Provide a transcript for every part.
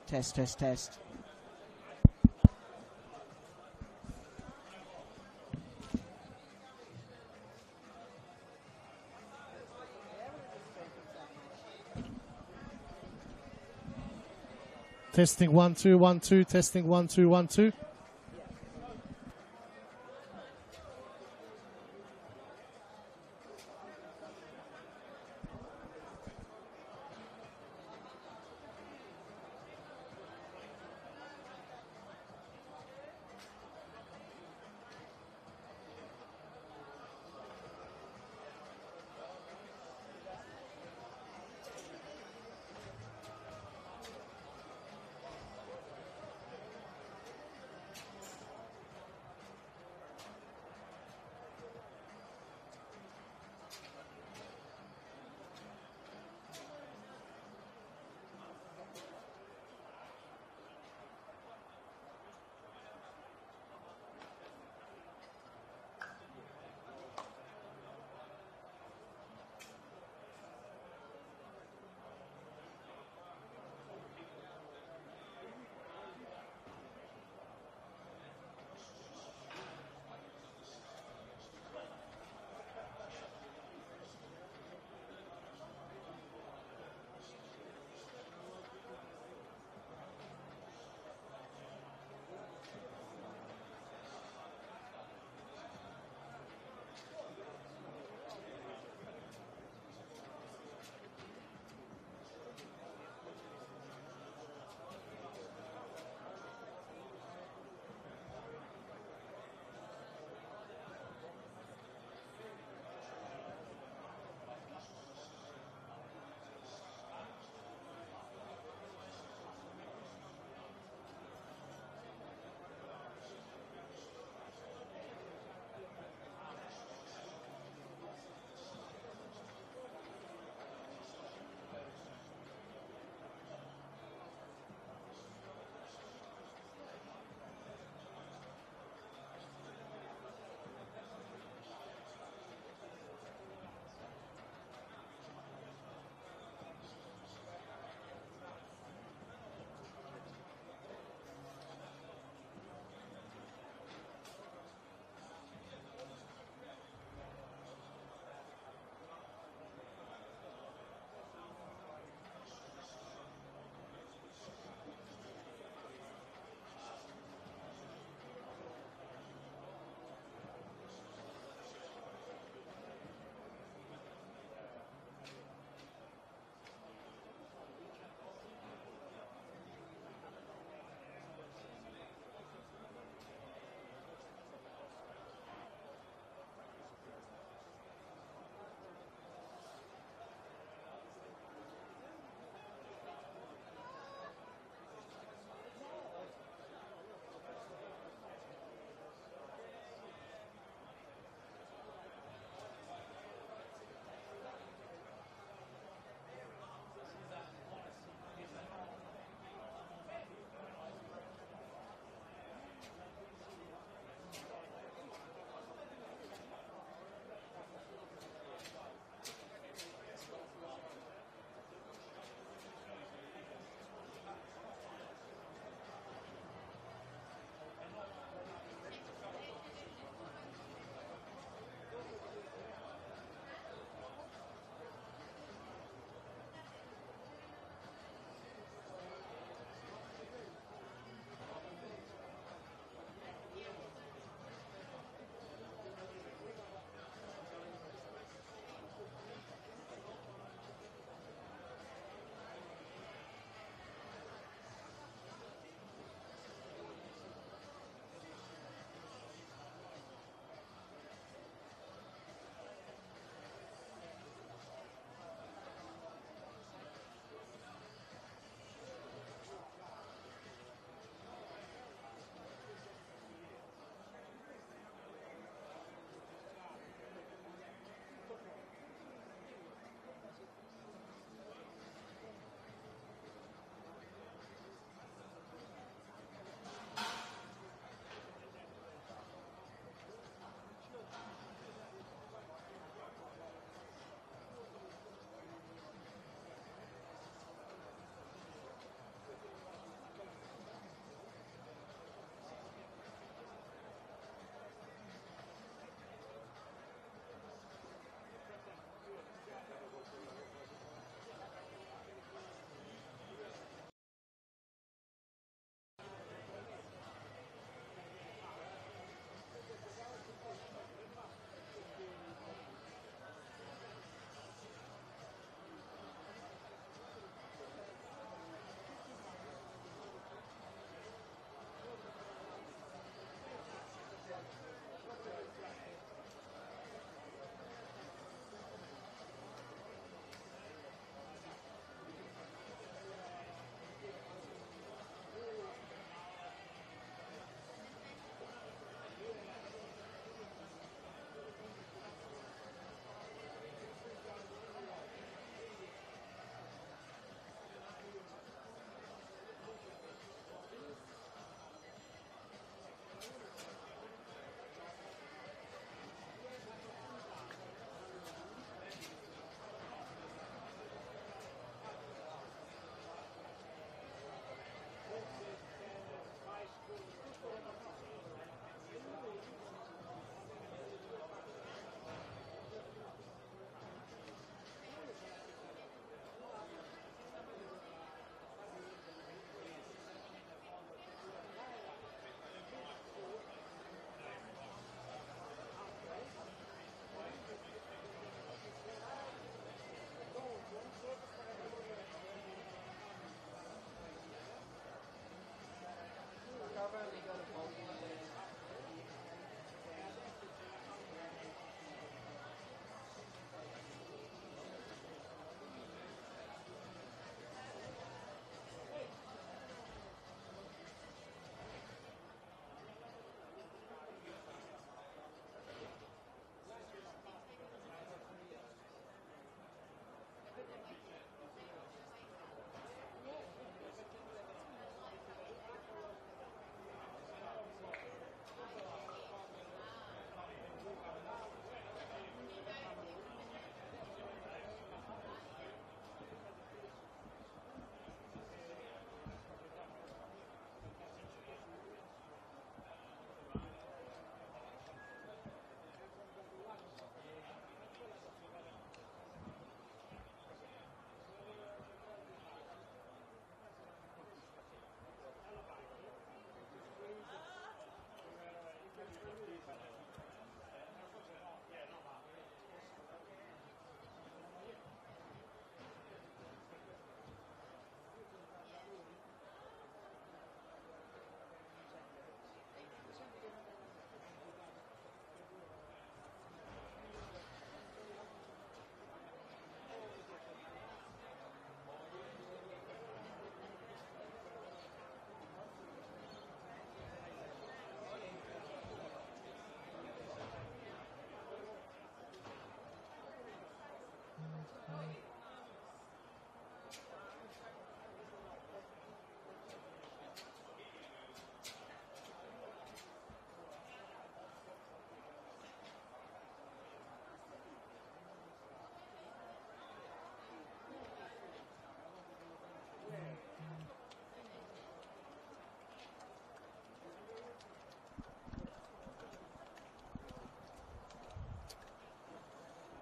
Test, test, test. Testing 1 2 1 2. Testing 1 2 1 2.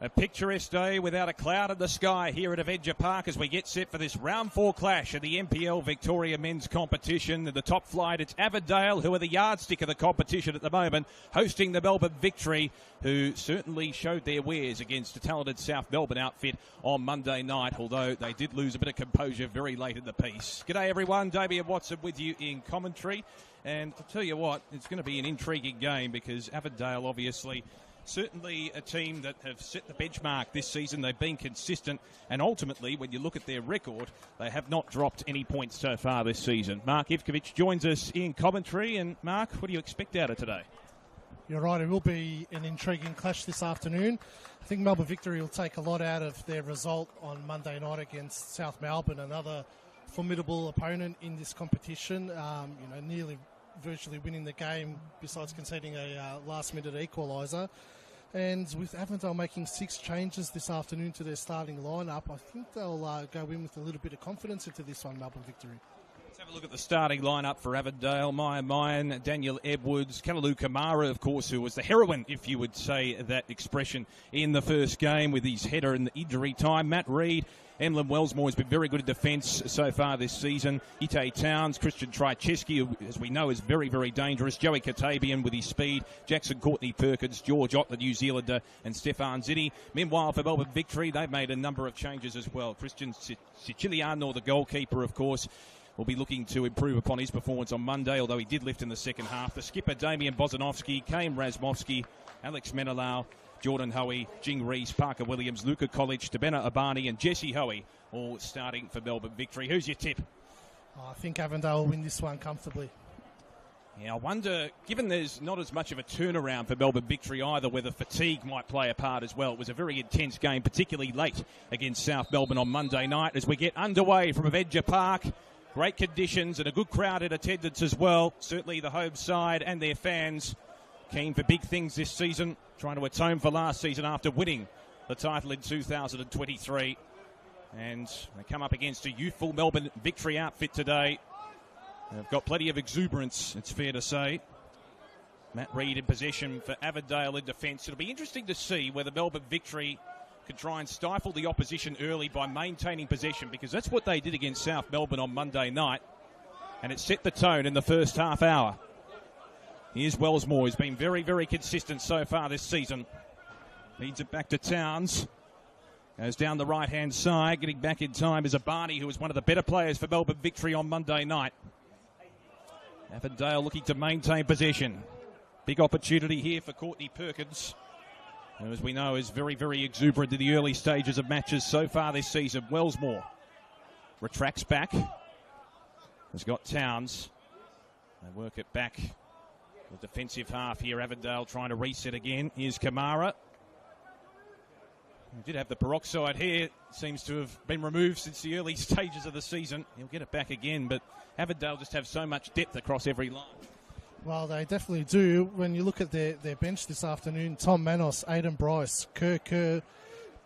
A picturesque day without a cloud in the sky here at Avondale Park as we get set for this round 4 clash of the NPL Victoria men's competition. In the top flight, it's Avondale, who are the yardstick of the competition at the moment, hosting the Melbourne Victory, who certainly showed their wares against a talented South Melbourne outfit on Monday night, although they did lose a bit of composure very late in the piece. G'day everyone, Damien Watson with you in commentary. And I'll tell you what, it's going to be an intriguing game because Avondale obviously certainly a team that have set the benchmark this season. They've been consistent, and ultimately, when you look at their record, they have not dropped any points so far this season. Mark Ivkovic joins us in commentary. And Mark, what do you expect out of today? You're right, it will be an intriguing clash this afternoon. I think Melbourne Victory will take a lot out of their result on Monday night against South Melbourne, another formidable opponent in this competition, nearly virtually winning the game besides conceding a last-minute equaliser. And with Avondale making 6 changes this afternoon to their starting lineup, I think they'll go in with a little bit of confidence into this one, Melbourne Victory. Let's have a look at the starting lineup for Avondale. Maya Mayan, Daniel Edwards, Kalalu Kamara, of course, who was the heroine, if you would say that expression, in the first game with his header in the injury time. Matt Reid, Emlyn Wellsmore has been very good at defence so far this season. Ite Towns, Christian Trycheski, who, as we know, is very, very dangerous. Joey Katabian with his speed. Jackson Courtney Perkins, George Ott, the New Zealander, and Stefan Ziddy. Meanwhile, for Melbourne Victory, they've made a number of changes as well. Christian Siciliano, the goalkeeper, of course, will be looking to improve upon his performance on Monday, although he did lift in the second half. The skipper, Damian Bozanovsky, Kane Razmovsky, Alex Menelau, Jordan Hoey, Jing Rees, Parker Williams, Luca College, Tabena Abani, and Jesse Hoey, all starting for Melbourne Victory. Who's your tip? I think Avondale will win this one comfortably. Yeah, I wonder, given there's not as much of a turnaround for Melbourne Victory either, whether fatigue might play a part as well. It was a very intense game, particularly late against South Melbourne on Monday night. As we get underway from Avondale Park, great conditions and a good crowd in attendance as well. Certainly the home side and their fans keen for big things this season, trying to atone for last season after winning the title in 2023. And they come up against a youthful Melbourne Victory outfit today. They've got plenty of exuberance, it's fair to say. Matt Reid in possession for Avondale in defence. It'll be interesting to see whether Melbourne Victory could try and stifle the opposition early by maintaining possession, because that's what they did against South Melbourne on Monday night. And it set the tone in the first half hour. Here's Wellsmore, who's been very, very consistent so far this season. Feeds it back to Towns. Goes down the right-hand side. Getting back in time is Abani, who was one of the better players for Melbourne Victory on Monday night. Avondale looking to maintain possession. Big opportunity here for Courtney Perkins, who, as we know, is very, very exuberant in the early stages of matches so far this season. Wellsmore retracts back. Has got Towns. They work it back. The defensive half here, Avondale trying to reset again. Here's Kamara. He did have the peroxide here. Seems to have been removed since the early stages of the season. He'll get it back again, but Avondale just have so much depth across every line. Well, they definitely do. When you look at their bench this afternoon, Tom Manos, Aidan Bryce, Kerr,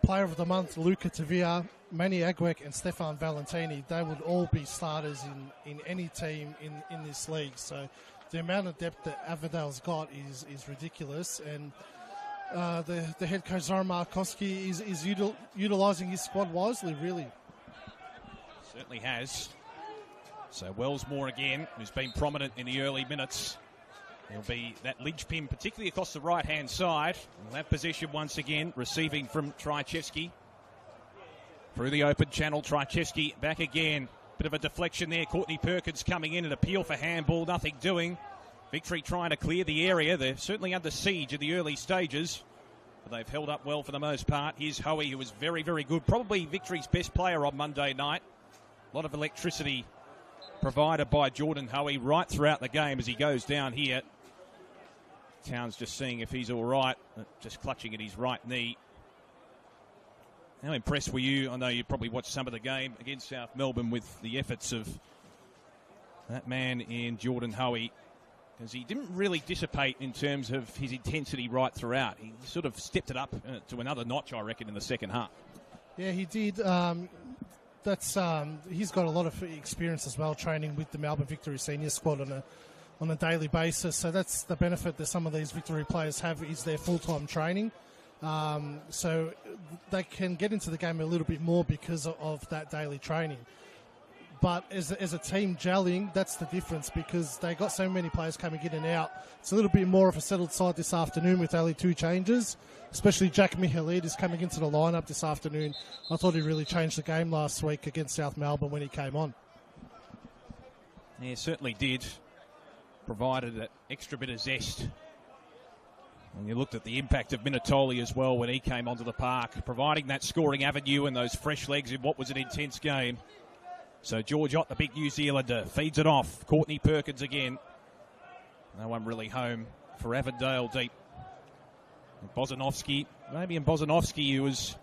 Player of the Month, Luca Tavia, Manny Agwek and Stefan Valentini, they would all be starters in any team in this league. So the amount of depth that Avondale's got is ridiculous, and the head coach Zoran Markowski is utilising his squad wisely, really. Certainly has. So Wellsmore again, who's been prominent in the early minutes. He'll be that linchpin, particularly across the right-hand side. He'll have possession once again, receiving from Trycheski. Through the open channel, Trycheski back again. Bit of a deflection there. Courtney Perkins coming in, an appeal for handball, nothing doing. Victory trying to clear the area. They're certainly under siege in the early stages, but they've held up well for the most part. Here's Hoey, who was very, very good. Probably Victory's best player on Monday night. A lot of electricity provided by Jordan Hoey right throughout the game as he goes down here. Towns just seeing if he's all right, just clutching at his right knee. How impressed were you? I know you probably watched some of the game against South Melbourne with the efforts of that man in Jordan Hoey, because he didn't really dissipate in terms of his intensity right throughout. He sort of stepped it up to another notch, I reckon, in the second half. Yeah, he did. He's got a lot of experience as well, training with the Melbourne Victory senior squad on a daily basis. So that's the benefit that some of these Victory players have, is their full-time training. So they can get into the game a little bit more because of that daily training. But as a team gelling, that's the difference, because they got so many players coming in and out. It's a little bit more of a settled side this afternoon with only 2 changes, especially Jack Mihalidis coming into the lineup this afternoon. I thought he really changed the game last week against South Melbourne when he came on. Yeah, certainly did. Provided that extra bit of zest. And you looked at the impact of Minatoli as well when he came onto the park, providing that scoring avenue and those fresh legs in what was an intense game. So George Ott, the big New Zealander, feeds it off. Courtney Perkins again. No one really home for Avondale deep. And Bozanovsky, who was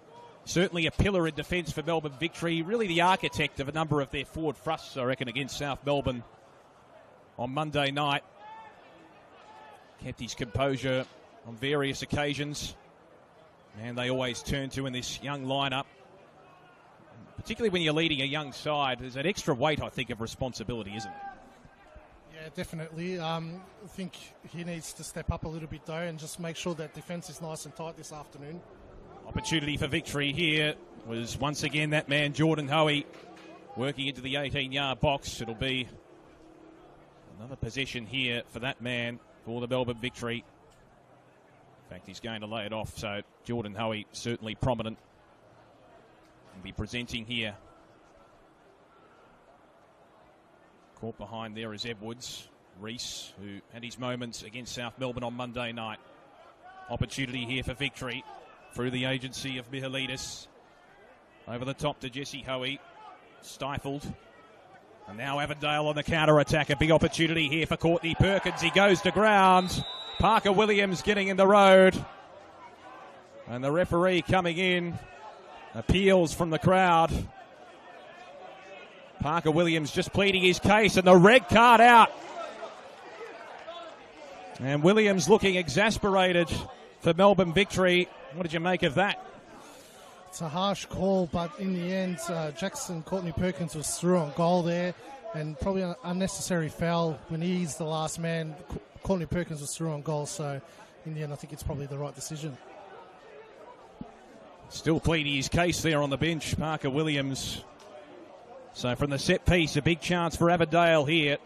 certainly a pillar in defence for Melbourne Victory, really the architect of a number of their forward thrusts, I reckon, against South Melbourne on Monday night. Kept his composure on various occasions, and they always turn to in this young lineup. Particularly when you're leading a young side, there's that extra weight, I think, of responsibility, isn't it? Yeah, definitely. I think he needs to step up a little bit, though, and just make sure that defence is nice and tight this afternoon. Opportunity for Victory here was once again that man, Jordan Hoey, working into the 18-yard box. It'll be another possession here for that man for the Melbourne Victory. In fact, he's going to lay it off, so Jordan Hoey certainly prominent. Will be presenting here. Caught behind there is Edwards. Reese, who had his moments against South Melbourne on Monday night. Opportunity here for Victory through the agency of Mihalidis. Over the top to Jesse Hoey. Stifled. And now Avondale on the counter-attack. A big opportunity here for Courtney Perkins. He goes to ground. Parker Williams getting in the road. And the referee coming in. Appeals from the crowd. Parker Williams just pleading his case, and the red card out. And Williams looking exasperated for Melbourne Victory. What did you make of that? It's a harsh call, but in the end, Courtney Perkins was through on goal there, and probably an unnecessary foul when he's the last man. Courtney Perkins was through on goal, so in the end, I think it's probably the right decision. Still pleading his case there on the bench, Parker Williams. So from the set piece, a big chance for Avondale here.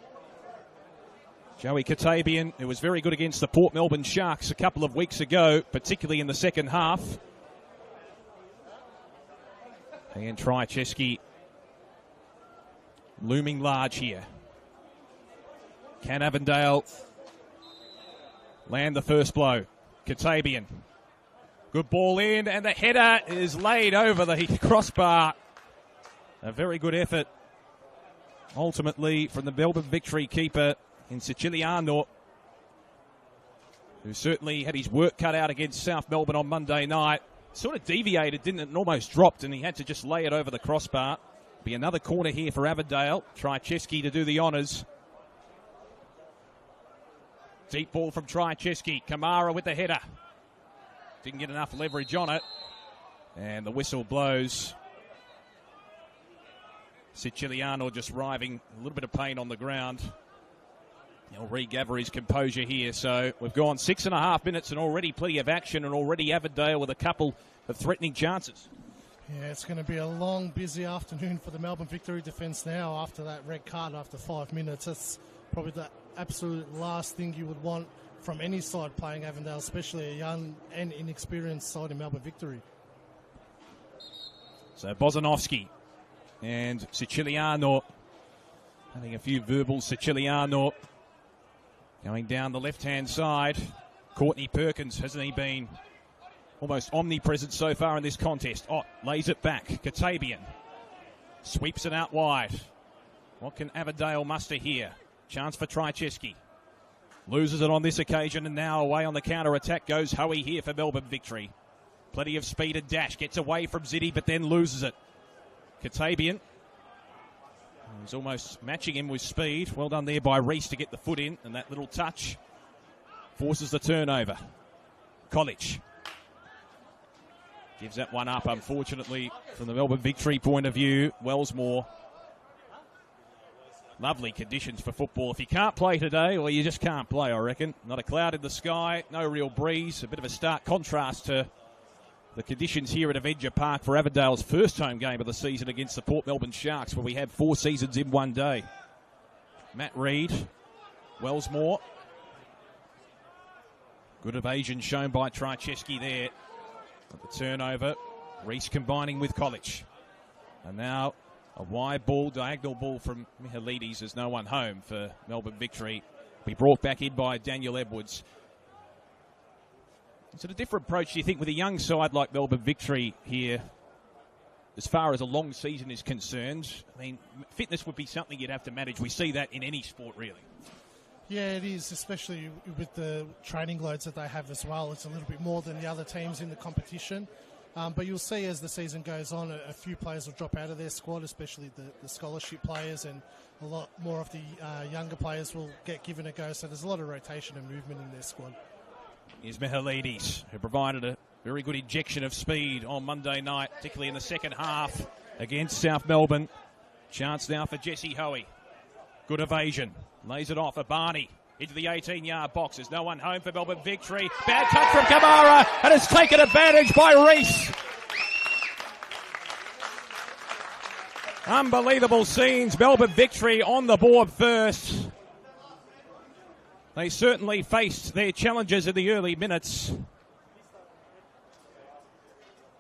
Joey Katabian, who was very good against the Port Melbourne Sharks a couple of weeks ago, particularly in the second half. And Trycheski looming large here. Can Avondale land the first blow? Katabian. Good ball in, and the header is laid over the crossbar. A very good effort, ultimately, from the Melbourne Victory keeper in Siciliano, who certainly had his work cut out against South Melbourne on Monday night. Sort of deviated, didn't it, and almost dropped, and he had to just lay it over the crossbar. Be another corner here for Avondale. Trycheski to do the honours. Deep ball from Trycheski. Kamara with the header. Didn't get enough leverage on it. And the whistle blows. Siciliano just writhing, a little bit of pain on the ground. He'll regather his composure here. So we've gone 6.5 minutes and already plenty of action, and already Avondale with a couple of threatening chances. Yeah, it's going to be a long, busy afternoon for the Melbourne Victory defence now after that red card after 5 minutes. That's probably the absolute last thing you would want from any side playing Avondale, especially a young and inexperienced side in Melbourne Victory. So Bozanovsky and Siciliano having a few verbals. Siciliano going down the left-hand side. Courtney Perkins, hasn't he been almost omnipresent so far in this contest? Ott lays it back. Katabian sweeps it out wide. What can Avondale muster here? Chance for Trycheski. Loses it on this occasion, and now away on the counter-attack goes Hoey here for Melbourne Victory. Plenty of speed and dash. Gets away from Ziddy, but then loses it. Katabian. He's almost matching him with speed. Well done there by Reese to get the foot in, and that little touch forces the turnover. College gives that one up, unfortunately, from the Melbourne Victory point of view. Wellsmore. Lovely conditions for football. If you can't play today, well, you just can't play, I reckon. Not a cloud in the sky, no real breeze. A bit of a stark contrast to the conditions here at Avenger Park for Avondale's first home game of the season against the Port Melbourne Sharks, where we have 4 seasons in one day. Matt Reid, Wellsmore. Good evasion shown by Trycheski there. The turnover, Reese combining with College. And now a wide ball, diagonal ball from Mihalides. There's no one home for Melbourne Victory. Be brought back in by Daniel Edwards. Is it a different approach, do you think, with a young side like Melbourne Victory here, as far as a long season is concerned? I mean, fitness would be something you'd have to manage. We see that in any sport, really. Yeah, it is, especially with the training loads that they have as well. It's a little bit more than the other teams in the competition. But you'll see as the season goes on, a few players will drop out of their squad, especially the scholarship players, and a lot more of the younger players will get given a go. So there's a lot of rotation and movement in their squad. Here's Mihalides, who provided a very good injection of speed on Monday night, particularly in the second half against South Melbourne. Chance now for Jesse Hoey. Good evasion. Lays it off. Barney into the 18-yard box. There's no one home for Melbourne Victory. Bad touch from Kamara, and it's taken advantage by Reese. Unbelievable scenes. Melbourne Victory on the board first. They certainly faced their challenges in the early minutes.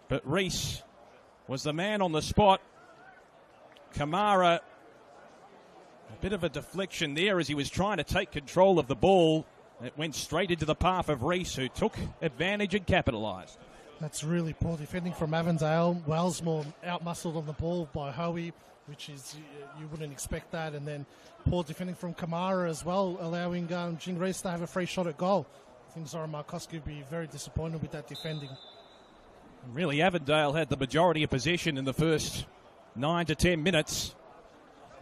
But Reese was the man on the spot. Kamara, a bit of a deflection there as he was trying to take control of the ball. It went straight into the path of Reese, who took advantage and capitalised. That's really poor defending from Avondale. Wellsmore out-muscled on the ball by Hoey, which is, you wouldn't expect that. And then poor defending from Kamara as well, allowing Jing Reese to have a free shot at goal. I think Zoran Markowski would be very disappointed with that defending. Really, Avondale had the majority of possession in the first 9 to 10 minutes.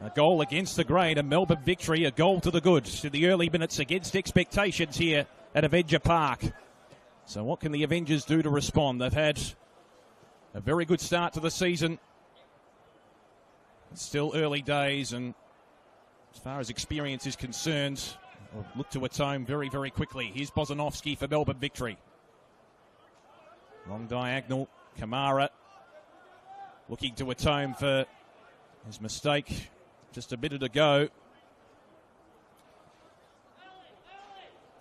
A goal against the grain, a Melbourne Victory, a goal to the good in the early minutes against expectations here at Avenger Park. So what can the Avengers do to respond? They've had a very good start to the season. It's still early days, and as far as experience is concerned, we'll look to atone very, very quickly. Here's Bozanovsky for Melbourne Victory. Long diagonal, Kamara looking to atone for his mistake just a minute ago.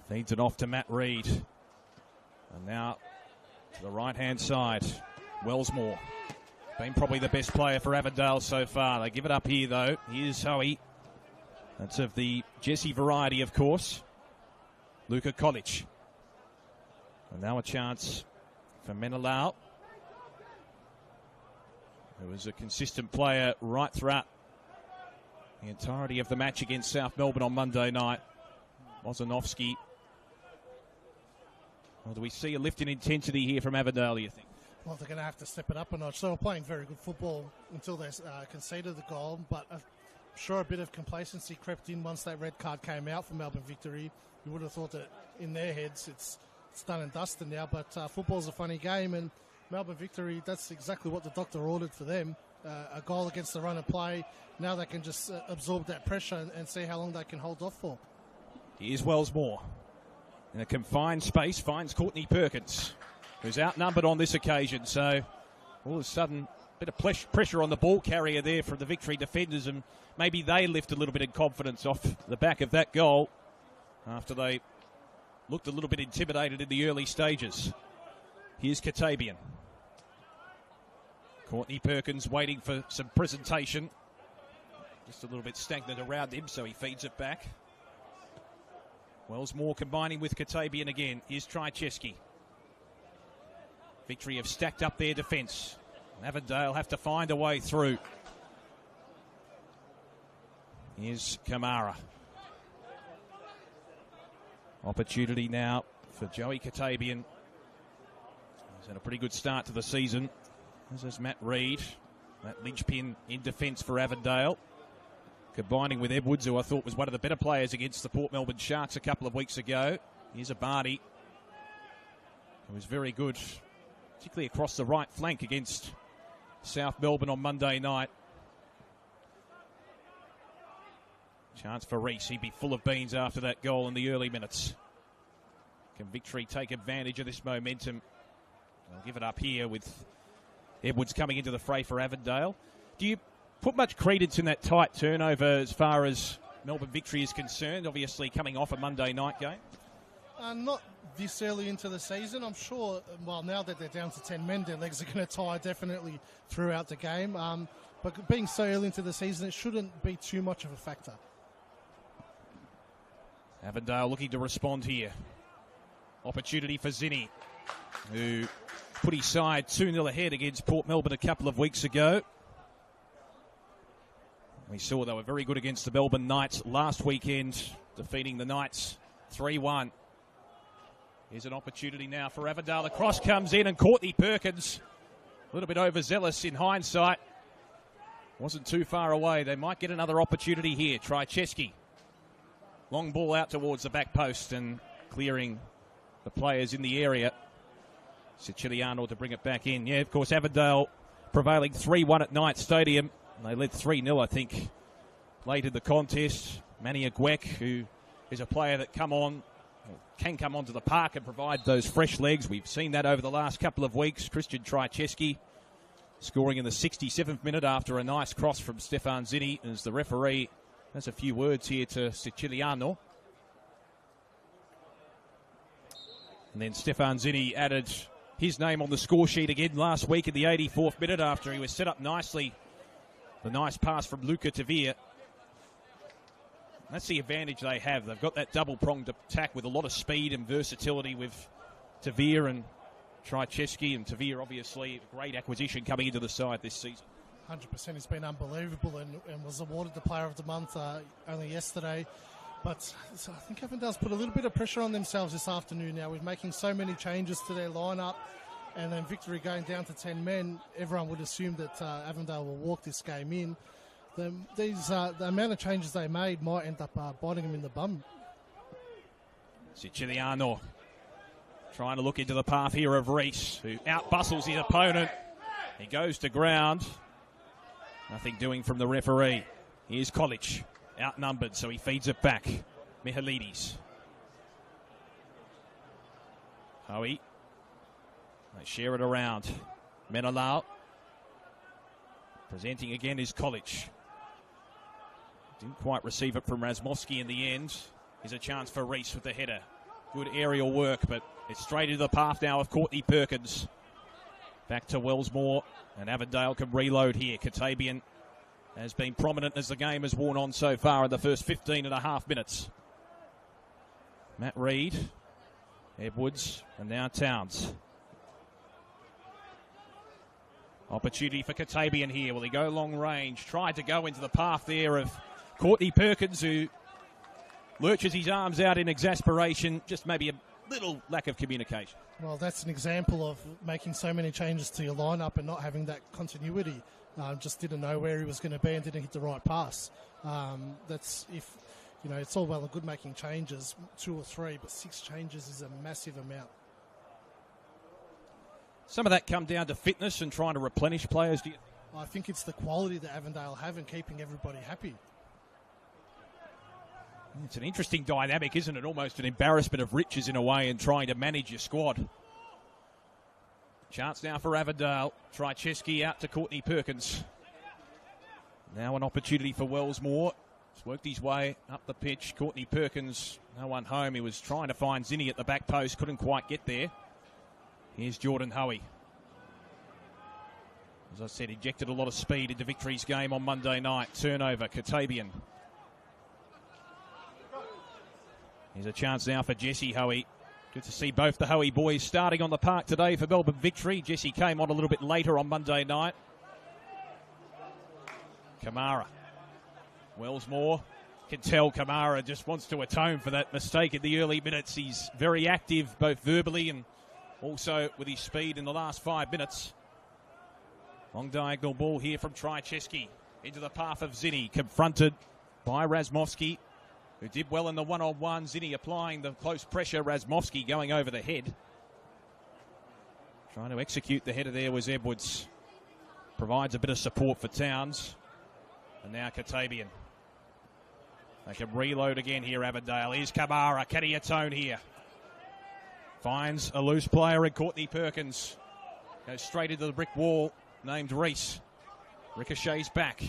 Feeds it off to Matt Reid. And now to the right-hand side, Wellsmore. Been probably the best player for Avondale so far. They give it up here, though. Here's Hoey. That's of the Jesse variety, of course. Luka Kolic. And now a chance for Menelau, who was a consistent player right throughout the entirety of the match against South Melbourne on Monday night. Bozanovsky. Well, do we see a lift in intensity here from Avondale, do you think? Well, they're going to have to step it up a notch. They were playing very good football until they conceded the goal, but I'm sure a bit of complacency crept in once that red card came out for Melbourne Victory. You would have thought that in their heads it's done and dusted now, but football's a funny game, and Melbourne Victory, that's exactly what the doctor ordered for them. A goal against the run and play. Now they can just absorb that pressure and see how long they can hold off for. Here's Wellsmore. In a confined space, finds Courtney Perkins, who's outnumbered on this occasion. So all of a sudden, a bit of pressure on the ball carrier there from the Victory defenders, and maybe they lift a little bit of confidence off the back of that goal after they looked a little bit intimidated in the early stages. Here's Katabian. Courtney Perkins waiting for some presentation. Just a little bit stagnant around him, so he feeds it back. Wellsmore combining with Katabian again. Here's Trycheski. Victory have stacked up their defence. Avondale have to find a way through. Here's Kamara. Opportunity now for Joey Katabian. He's had a pretty good start to the season. This is Matt Reid, that linchpin in defence for Avondale. Combining with Edwards, who I thought was one of the better players against the Port Melbourne Sharks a couple of weeks ago. Here's a Barney, who was very good, particularly across the right flank against South Melbourne on Monday night. Chance for Reese. He'd be full of beans after that goal in the early minutes. Can Victory take advantage of this momentum They'll give it up here with Edwards coming into the fray for Avondale. Do you put much credence in that tight turnover as far as Melbourne Victory is concerned, obviously coming off a Monday night game? Not this early into the season. I'm sure, well, now that they're down to 10 men, their legs are going to tie definitely throughout the game. But being so early into the season, it shouldn't be too much of a factor. Avondale looking to respond here. Opportunity for Zinni, who put his side 2-0 ahead against Port Melbourne a couple of weeks ago. We saw they were very good against the Melbourne Knights last weekend, defeating the Knights 3-1. Here's an opportunity now for Avondale. The cross comes in and Courtney Perkins, a little bit overzealous in hindsight. Wasn't too far away. They might get another opportunity here. Trycheski. Long ball out towards the back post and clearing the players in the area. Siciliano to bring it back in. Yeah, of course, Avondale prevailing 3-1 at Knight Stadium. They led 3-0, I think, late in the contest. Manny Agwek, who is a player that can come onto the park and provide those fresh legs. We've seen that over the last couple of weeks. Christian Trycheski scoring in the 67th minute after a nice cross from Stefan Zinni as the referee has a few words here to Siciliano. And then Stefan Zinni added his name on the score sheet again last week in the 84th minute after he was set up nicely. The nice pass from Luca Tavir. That's the advantage they have. They've got that double-pronged attack with a lot of speed and versatility with Tavir and Trycheski. And Tavir, obviously, a great acquisition coming into the side this season. 100%. He's been unbelievable and was awarded the Player of the Month only yesterday. But so I think Avondale's put a little bit of pressure on themselves this afternoon now with making so many changes to their lineup. And then Victory going down to 10 men, everyone would assume that Avondale will walk this game in. The amount of changes they made might end up biting them in the bum. Siciliano trying to look into the path here of Reese, who out-bustles his opponent. He goes to ground. Nothing doing from the referee. Here's College, outnumbered, so he feeds it back. Mihalides. Howie. They share it around. Menelau. Presenting again is College. Didn't quite receive it from Razmovsky in the end. Here's a chance for Reese with the header. Good aerial work, but it's straight into the path now of Courtney Perkins. Back to Wellsmore, and Avondale can reload here. Katabian has been prominent as the game has worn on so far in the first 15 and a half minutes. Matt Reid, Edwards, and now Towns. Opportunity for Katabian here. Will he go long range? Tried to go into the path there of Courtney Perkins, who lurches his arms out in exasperation. Just maybe a little lack of communication. Well, that's an example of making so many changes to your lineup and not having that continuity. Just didn't know where he was going to be and didn't hit the right pass. That's if, it's all well and good making changes, 2 or 3, but 6 changes is a massive amount. Some of that come down to fitness and trying to replenish players, do you think? I think it's the quality that Avondale have and keeping everybody happy. It's an interesting dynamic, isn't it? Almost an embarrassment of riches in a way in trying to manage your squad. Chance now for Avondale. Trycheski out to Courtney Perkins. Now an opportunity for Wellsmore. He's worked his way up the pitch. Courtney Perkins, no one home. He was trying to find Zinni at the back post. Couldn't quite get there. Here's Jordan Hoey. As I said, injected a lot of speed into Victory's game on Monday night. Turnover, Katabian. Here's a chance now for Jesse Hoey. Good to see both the Hoey boys starting on the park today for Melbourne Victory. Jesse came on a little bit later on Monday night. Kamara. Wellsmore. Can tell Kamara just wants to atone for that mistake in the early minutes. He's very active, both verbally and also with his speed in the last 5 minutes. Long diagonal ball here from Trycheski. Into the path of Zinni. Confronted by Razmovsky, who did well in the one-on-one. Zinni applying the close pressure. Razmovsky going over the head. Trying to execute the header there was Edwards. Provides a bit of support for Towns. And now Katabian. They can reload again here, Avondale. Here's Kamara. Can he atone here? Finds a loose player in Courtney Perkins. Goes straight into the brick wall, named Reese. Ricochets back.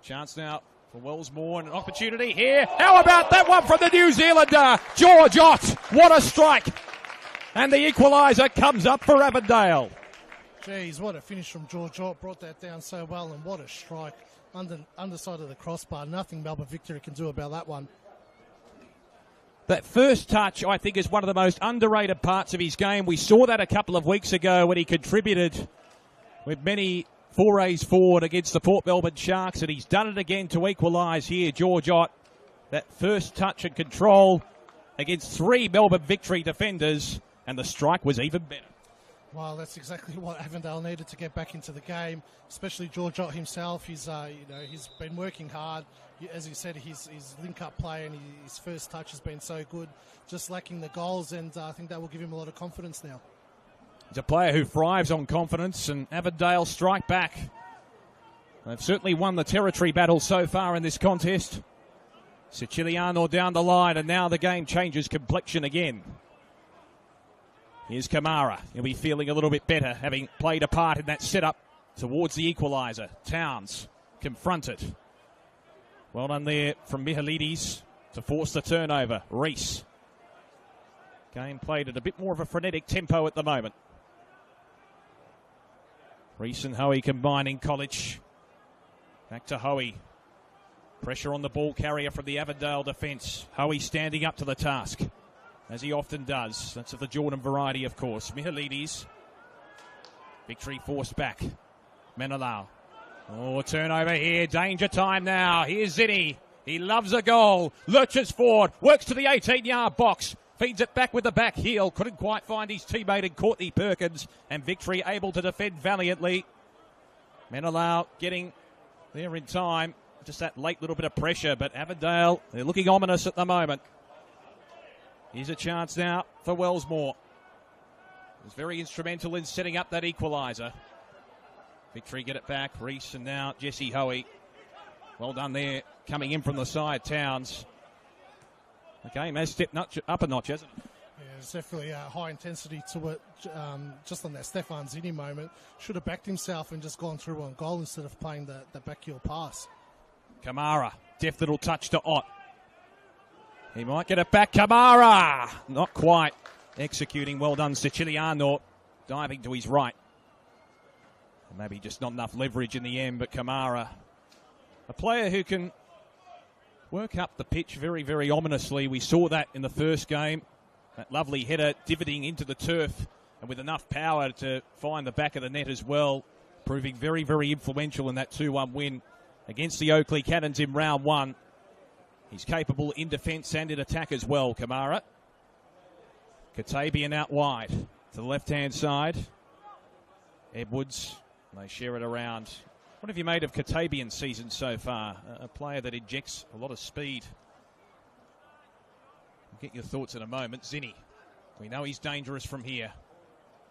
Chance now for Wellsmore, and an opportunity here. How about that one from the New Zealander, George Ott? What a strike! And the equaliser comes up for Avondale. Geez, what a finish from George Ott. Brought that down so well, and what a strike. Underside of the crossbar. Nothing Melbourne Victory can do about that one. That first touch, I think, is one of the most underrated parts of his game. We saw that a couple of weeks ago when he contributed with many forays forward against the Port Melbourne Sharks, and he's done it again to equalise here, George Ott. That first touch and control against 3 Melbourne Victory defenders, and the strike was even better. Well, that's exactly what Avondale needed to get back into the game, especially George Ott himself. He's been working hard. As you said, his link-up play and his first touch has been so good, just lacking the goals, and I think that will give him a lot of confidence now. He's a player who thrives on confidence, and Avondale strike back. They've certainly won the territory battle so far in this contest. Siciliano down the line, and now the game changes complexion again. Here's Kamara. He'll be feeling a little bit better, having played a part in that setup towards the equaliser. Towns confronted. Well done there from Mihalidis to force the turnover. Reese. Game played at a bit more of a frenetic tempo at the moment. Reese and Hoey combining College. Back to Hoey. Pressure on the ball carrier from the Avondale defence. Hoey standing up to the task, as he often does. That's of the Jordan variety, of course. Mihalidis. Victory forced back. Menelau. Oh, turnover here. Danger time now. Here's Zinni. He loves a goal. Lurches forward. Works to the 18-yard box. Feeds it back with the back heel. Couldn't quite find his teammate in Courtney Perkins. And Victory able to defend valiantly. Menelau getting there in time. Just that late little bit of pressure. But Avondale, they're looking ominous at the moment. Here's a chance now for Wellsmore. He was very instrumental in setting up that equaliser. Victory get it back. Reese and now Jesse Hoey. Well done there. Coming in from the side, Towns. The game has stepped up a notch, hasn't it? Yeah, there's definitely a high intensity to it. Just on that Stefan Zinni moment. Should have backed himself and just gone through on goal instead of playing the back heel pass. Kamara. Deft little touch to Ott. He might get it back. Kamara. Not quite executing. Well done, Siciliano. Diving to his right. Maybe just not enough leverage in the end, but Kamara, a player who can work up the pitch very, very ominously. We saw that in the first game. That lovely header divoting into the turf, and with enough power to find the back of the net as well, proving very, very influential in that 2-1 win against the Oakley Cannons in round 1. He's capable in defence and in attack as well, Kamara. Katabian out wide to the left-hand side. Edwards. They share it around. What have you made of Katabian's season so far? A player that injects a lot of speed. I'll get your thoughts in a moment. Zinni. We know he's dangerous from here.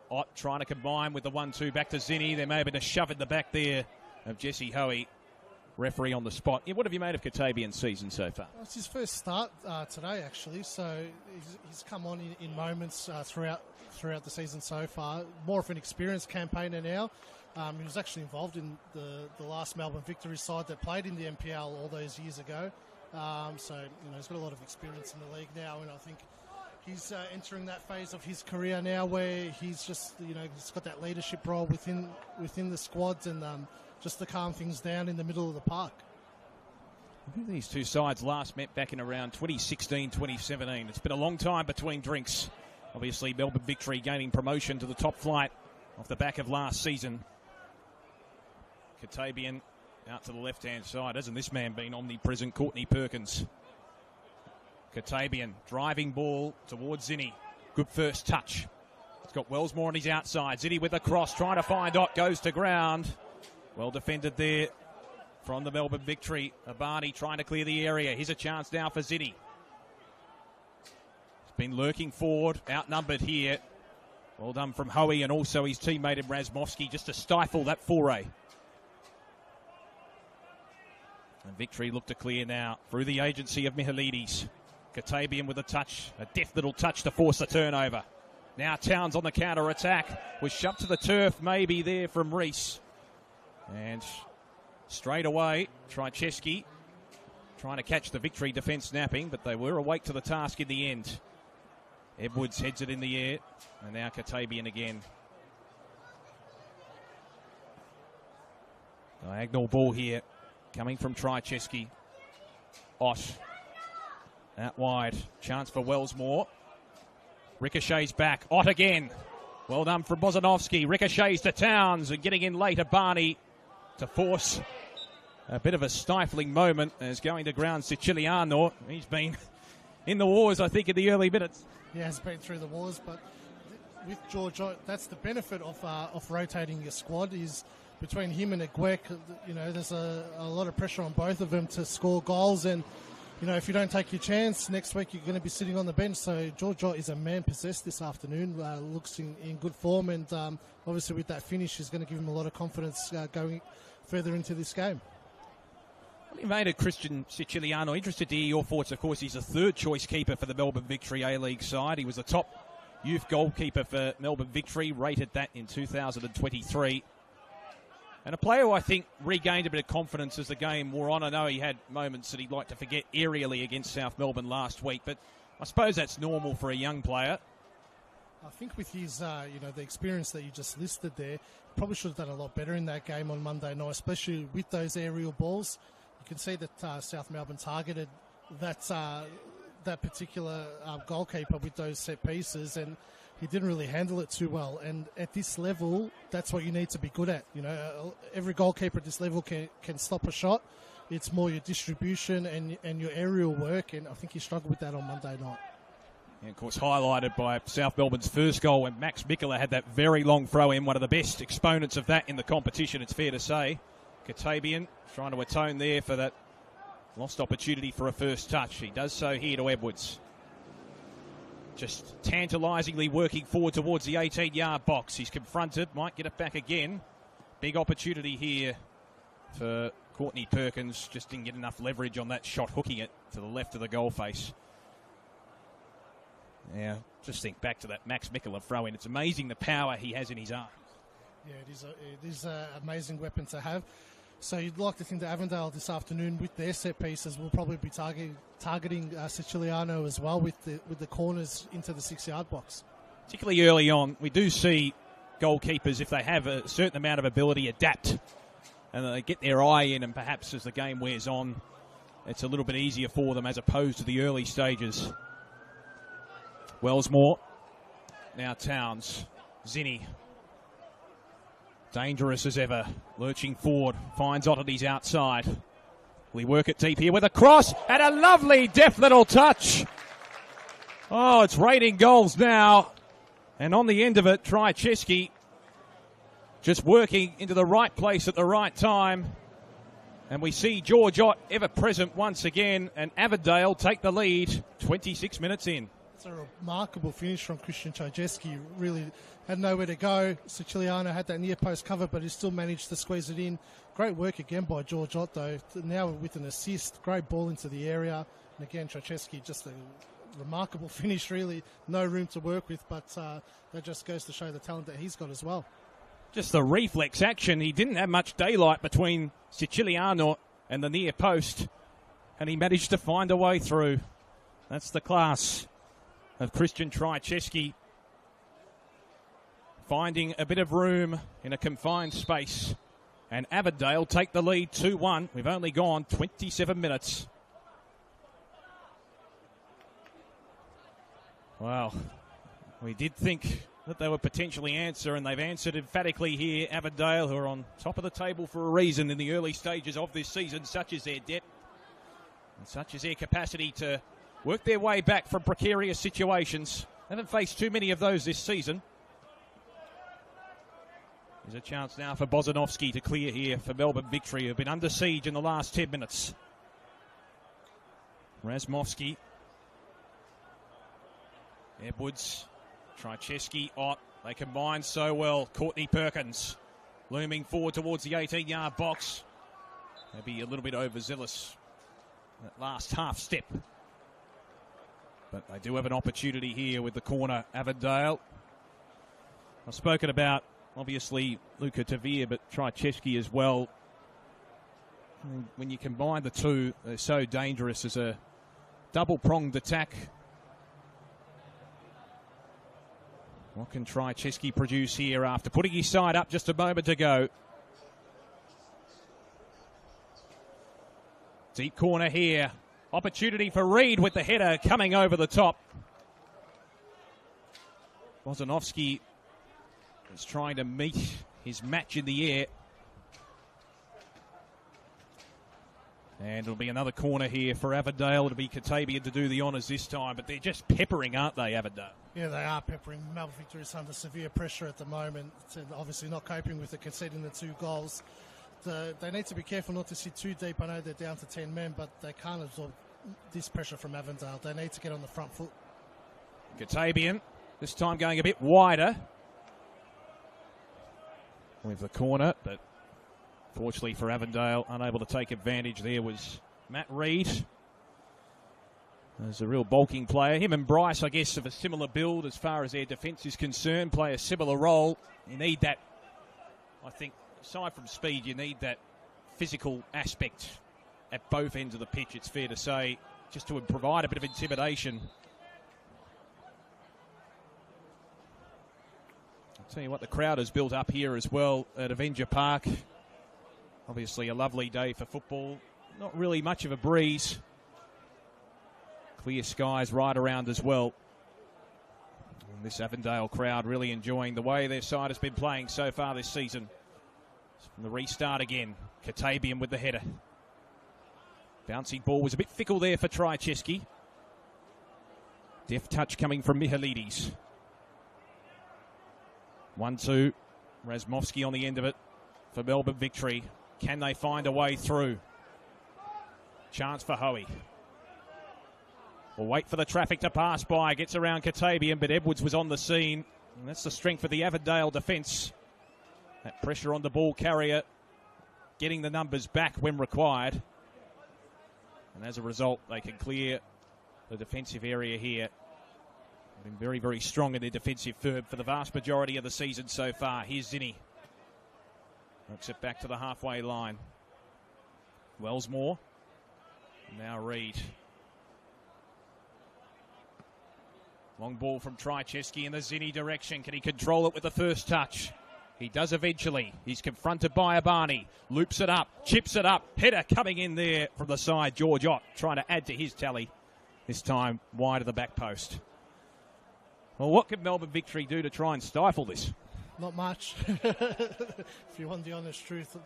Ott trying to combine with the 1-2 back to Zinni. There may have been a shove in the back there of Jesse Hoey. Referee on the spot. Yeah, what have you made of Katabian's season so far? Well, it's his first start today, actually. So he's come on in moments throughout the season so far. More of an experienced campaigner now. He was actually involved in the last Melbourne Victory side that played in the NPL all those years ago. So he's got a lot of experience in the league now, and I think he's entering that phase of his career now where he's just he's got that leadership role within the squads and just to calm things down in the middle of the park. I think these two sides last met back in around 2016, 2017. It's been a long time between drinks. Obviously, Melbourne Victory gaining promotion to the top flight off the back of last season. Katabian out to the left-hand side. Hasn't this man been omnipresent? Courtney Perkins. Katabian driving ball towards Zinni. Good first touch. He's got Wellsmore on his outside. Zinni with a cross, trying to find Ott, goes to ground. Well defended there from the Melbourne Victory. Abani trying to clear the area. Here's a chance now for Zinni. He's been lurking forward, outnumbered here. Well done from Hoey and also his teammate in Razmovsky just to stifle that foray. And Victory look to clear now through the agency of Mihalidis. Katabian with a touch, a deft little touch to force the turnover. Now Towns on the counter-attack. Was shoved to the turf maybe there from Reese. And straight away, Trycheski trying to catch the Victory defence napping, but they were awake to the task in the end. Edwards heads it in the air, and now Katabian again. Diagonal ball here, coming from Trycheski. Ott, out wide, chance for Wellsmore. Ricochets back, Ott again. Well done from Bozanovsky, ricochets to Towns, and getting in later Barney to force a bit of a stifling moment as going to ground Siciliano. He's been in the wars, I think, in the early minutes. He has been through the wars, but with George, that's the benefit of rotating your squad is between him and Agwek, there's a lot of pressure on both of them to score goals, and if you don't take your chance, next week you're going to be sitting on the bench. So George is a man possessed this afternoon, looks in good form, and obviously with that finish is going to give him a lot of confidence going further into this game. Well, made a Christian Siciliano. Interested to hear your thoughts. Of course, he's a third choice keeper for the Melbourne Victory A-League side. He was the top youth goalkeeper for Melbourne Victory, rated that in 2023. And a player who I think regained a bit of confidence as the game wore on. I know he had moments that he'd like to forget aerially against South Melbourne last week, but I suppose that's normal for a young player. I think with his, the experience that you just listed there, probably should have done a lot better in that game on Monday night, especially with those aerial balls. You can see that South Melbourne targeted that particular goalkeeper with those set pieces, and he didn't really handle it too well. And at this level, that's what you need to be good at. Every goalkeeper at this level can stop a shot. It's more your distribution and your aerial work, and I think he struggled with that on Monday night. And of course, highlighted by South Melbourne's first goal when Max Mikula had that very long throw in, one of the best exponents of that in the competition, it's fair to say. Katabian trying to atone there for that lost opportunity for a first touch. He does so here to Edwards. Just tantalisingly working forward towards the 18-yard box. He's confronted, might get it back again. Big opportunity here for Courtney Perkins. Just didn't get enough leverage on that shot, hooking it to the left of the goal face. Yeah, just think back to that Max Mikula throw-in. It's amazing the power he has in his arm. Yeah, it is an amazing weapon to have. So you'd like to think that Avondale this afternoon with their set pieces will probably be targeting Siciliano as well with the corners into the 6-yard box. Particularly early on, we do see goalkeepers, if they have a certain amount of ability, adapt and they get their eye in, and perhaps as the game wears on, it's a little bit easier for them as opposed to the early stages. Wellsmore, now Towns, Zinni. Dangerous as ever, lurching forward, finds oddities outside. We work it deep here with a cross and a lovely deft little touch. Oh, it's raining goals now. And on the end of it, Trycheski just working into the right place at the right time. And we see George Ott ever present once again, and Avondale take the lead 26 minutes in. It's a remarkable finish from Christian Trycheski. Really had nowhere to go. Siciliano had that near post cover, but he still managed to squeeze it in. Great work again by George Ott, though. Now with an assist, great ball into the area. And again, Trycheski, just a remarkable finish, really. No room to work with, but that just goes to show the talent that he's got as well. Just the reflex action. He didn't have much daylight between Siciliano and the near post, and he managed to find a way through. That's the class of Christian Trycheski, finding a bit of room in a confined space. And Avondale take the lead 2-1. We've only gone 27 minutes. Well, we did think that they would potentially answer, and they've answered emphatically here. Avondale, who are on top of the table for a reason in the early stages of this season, such as their depth and such as their capacity to work their way back from precarious situations. They haven't faced too many of those this season. There's a chance now for Bozanovsky to clear here for Melbourne Victory, who've been under siege in the last 10 minutes. Razmovsky. Edwards. Trycheski, Ott. They combine so well. Courtney Perkins looming forward towards the 18-yard box. Maybe a little bit overzealous that last half step. But they do have an opportunity here with the corner. Avondale I've spoken about, obviously, Luka Tavir, but Trycheski as well. When you combine the two, they're so dangerous as a double-pronged attack. What can Trycheski produce here after putting his side up just a moment ago? Deep corner here. Opportunity for Reid with the header coming over the top. Wozanovski is trying to meet his match in the air. And it'll be another corner here for Avondale. It'll be Katabian to do the honours this time, but they're just peppering, aren't they, Avondale? Yeah, they are peppering. Melbourne Victory is under severe pressure at the moment. And obviously not coping with the conceding the 2 goals. They need to be careful not to sit too deep. I know they're down to 10 men, but they can't absorb this pressure from Avondale. They need to get on the front foot. Katabian, this time going a bit wider with the corner, but fortunately for Avondale, unable to take advantage there was Matt Reid. There's a real bulking player. Him and Bryce, I guess, of a similar build as far as their defence is concerned, play a similar role. You need that, I think, aside from speed, you need that physical aspect at both ends of the pitch, it's fair to say, just to provide a bit of intimidation. I'll tell you what, the crowd has built up here as well at Avenger Park. Obviously a lovely day for football. Not really much of a breeze. Clear skies right around as well. And this Avondale crowd really enjoying the way their side has been playing so far this season. From the restart again, Katabian with the header. Bouncing ball was a bit fickle there for Trycheski. Deft touch coming from Mihalidis. 1-2. Razmovsky on the end of it for Melbourne Victory. Can they find a way through? Chance for Hoey. We'll wait for the traffic to pass by. Gets around Katabian, but Edwards was on the scene. And that's the strength of the Avondale defence. That pressure on the ball carrier, getting the numbers back when required. And as a result, they can clear the defensive area here. Been very, very strong in their defensive third for the vast majority of the season so far. Here's Zinni. Works it back to the halfway line. Wellsmore. Now Reid. Long ball from Trycheski in the Zinni direction. Can he control it with the first touch? He does eventually. He's confronted by Abani. Loops it up. Chips it up. Header coming in there from the side. George Ott trying to add to his tally. This time wide of the back post. Well, what can Melbourne Victory do to try and stifle this? Not much, if you want the honest truth.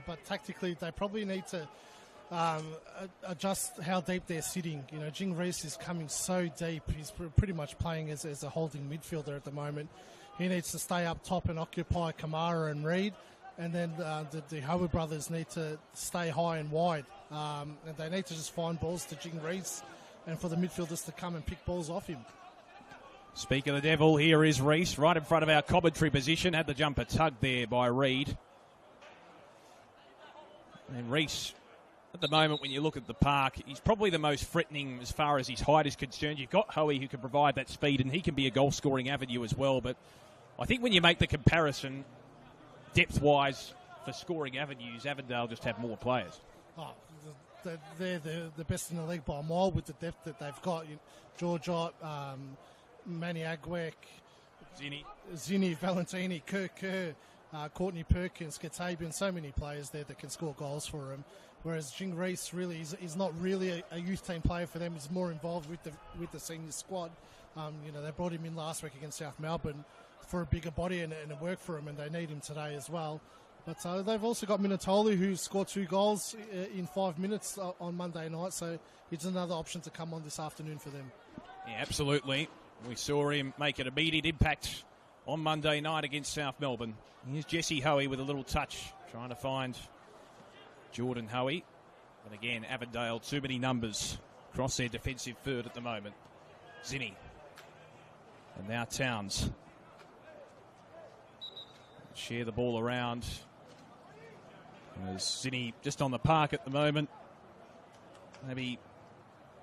But tactically, they probably need to adjust how deep they're sitting. You know, Jing Reese is coming so deep. He's pretty much playing as a holding midfielder at the moment. He needs to stay up top and occupy Kamara and Reid. And then the Howard brothers need to stay high and wide. And they need to just find balls to Jing Reese and for the midfielders to come and pick balls off him. Speak of the devil, here is Reese, right in front of our commentary position. Had the jumper tugged there by Reid. And Reese, at the moment, when you look at the park, he's probably the most threatening as far as his height is concerned. You've got Hoey who can provide that speed, and he can be a goal-scoring avenue as well. But I think when you make the comparison, depth-wise, for scoring avenues, Avondale just have more players. Oh, they're the best in the league by a mile with the depth that they've got. George Ott, Manny Agwek, Zinni, Valentini, Kerr, Courtney Perkins, Katabian, so many players there that can score goals for him. Whereas Jing Reese really is not really a youth team player for them. He's more involved with the senior squad. They brought him in last week against South Melbourne for a bigger body and it worked for him, and they need him today as well. But they've also got Minatoli, who scored 2 goals in 5 minutes on Monday night, so it's another option to come on this afternoon for them. Yeah, absolutely. We saw him make an immediate impact on Monday night against South Melbourne. Here's Jesse Hoey with a little touch, trying to find Jordan Hoey. But again, Avondale, too many numbers across their defensive third at the moment. Zinni. And now Towns. Share the ball around. There's Zinni just on the park at the moment. Maybe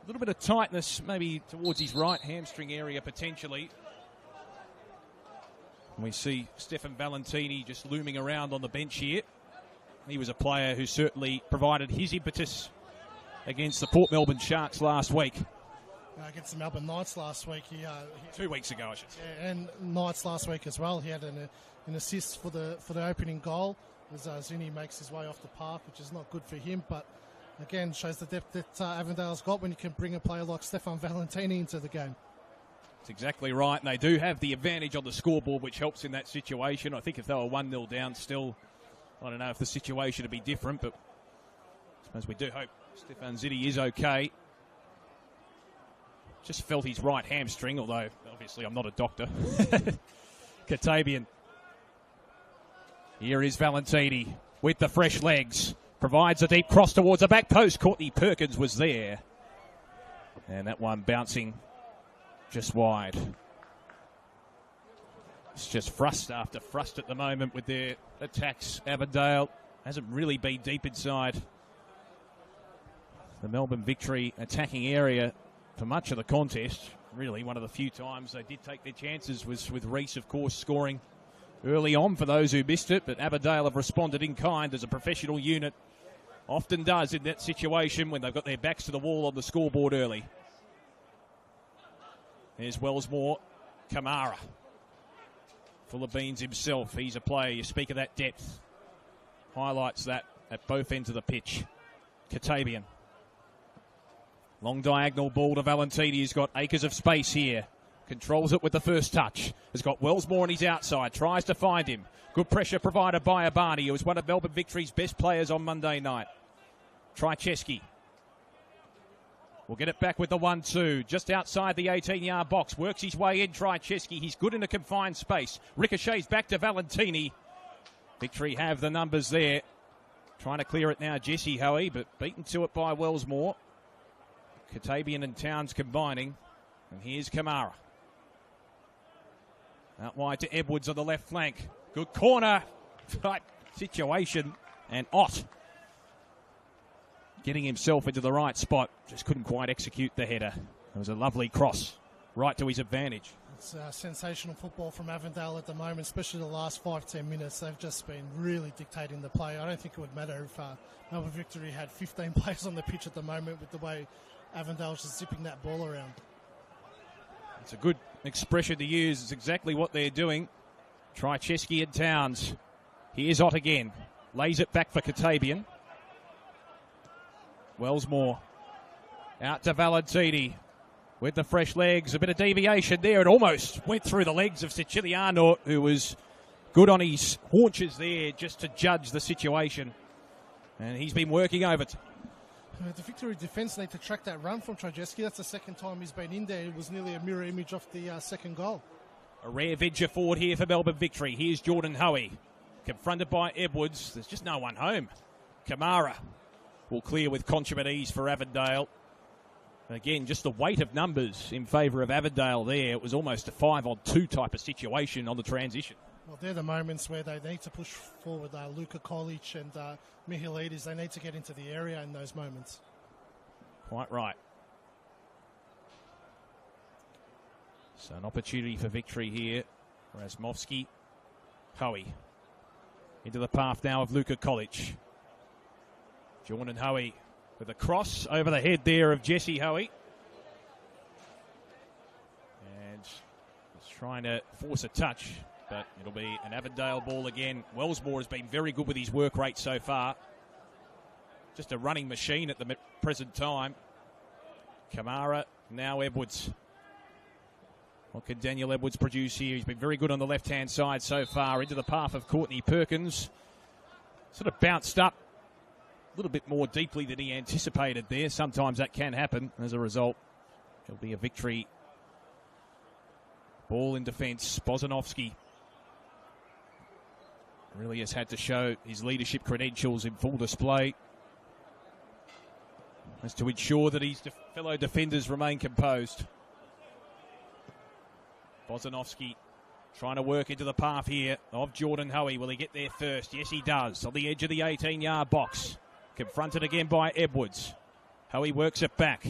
a little bit of tightness, maybe towards his right hamstring area potentially. And we see Stefan Valentini just looming around on the bench here. He was a player who certainly provided his impetus against the Port Melbourne Sharks last week. Against the Melbourne Knights last week. 2 weeks ago, I should say. Yeah, and Knights last week as well. He had an assist for the opening goal as Zini makes his way off the park, which is not good for him. But again, shows the depth that Avondale's got when you can bring a player like Stefan Valentini into the game. That's exactly right, and they do have the advantage on the scoreboard, which helps in that situation. I think if they were 1-0 down still, I don't know if the situation would be different, but I suppose we do hope Stefan Ziddy is okay. Just felt his right hamstring, although obviously I'm not a doctor. Katabian. Here is Valentini with the fresh legs. Provides a deep cross towards the back post. Courtney Perkins was there. And that one bouncing just wide. It's just thrust after thrust at the moment with their attacks. Avondale hasn't really been deep inside the Melbourne Victory attacking area for much of the contest. Really, one of the few times they did take their chances was with Reese, of course, scoring early on for those who missed it. But Avondale have responded in kind, as a professional unit often does in that situation when they've got their backs to the wall on the scoreboard early. There's Wellsmore. Kamara. Full of beans himself. He's a player. You speak of that depth. Highlights that at both ends of the pitch. Katabian. Long diagonal ball to Valentini. He's got acres of space here. Controls it with the first touch. Has got Wellsmore on his outside. Tries to find him. Good pressure provided by Abani, who was one of Melbourne Victory's best players on Monday night. Trycheski. We'll get it back with the 1-2. Just outside the 18-yard box. Works his way in, Trycheski. He's good in a confined space. Ricochets back to Valentini. Victory have the numbers there. Trying to clear it now, Jesse Hoey, but beaten to it by Wellsmore. Katabian and Towns combining. And here's Kamara. Out wide to Edwards on the left flank. Good corner type situation. And Ott getting himself into the right spot. Just couldn't quite execute the header. It was a lovely cross. Right to his advantage. It's sensational football from Avondale at the moment, especially the last 5-10 minutes. They've just been really dictating the play. I don't think it would matter if Melbourne Victory had 15 players on the pitch at the moment with the way Avondale's just zipping that ball around. It's a good expression to use. It's exactly what they're doing. Trycheski and Towns. Here's Ott again. Lays it back for Katabian. Wellsmore out to Valentini with the fresh legs. A bit of deviation there. It almost went through the legs of Siciliano, who was good on his haunches there just to judge the situation. And he's been working over it. The Victory defence need to track that run from Trycheski. That's the second time he's been in there. It was nearly a mirror image of the second goal. A rare venture forward here for Melbourne Victory. Here's Jordan Hoey. Confronted by Edwards. There's just no one home. Kamara will clear with consummate ease for Avondale. And again, just the weight of numbers in favour of Avondale there. It was almost a 5-on-2 type of situation on the transition. Well, they're the moments where they need to push forward. Luka Kolic and Mihilidis, they need to get into the area in those moments. Quite right. So an opportunity for Victory here. Razmovsky. Hoey. Into the path now of Luka Kolic. Jordan Hoey with a cross over the head there of Jesse Hoey. And he's trying to force a touch, but it'll be an Avondale ball again. Wellsmore has been very good with his work rate so far. Just a running machine at the present time. Kamara, now Edwards. What can Daniel Edwards produce here? He's been very good on the left-hand side so far. Into the path of Courtney Perkins. Sort of bounced up a little bit more deeply than he anticipated there. Sometimes that can happen. As a result, it'll be a Victory ball in defence. Bozanovsky really has had to show his leadership credentials in full display as to ensure that his fellow defenders remain composed. Bozanovsky trying to work into the path here of Jordan Hoey. Will he get there first? Yes, he does. On the edge of the 18-yard box. Confronted again by Edwards. Hoey works it back.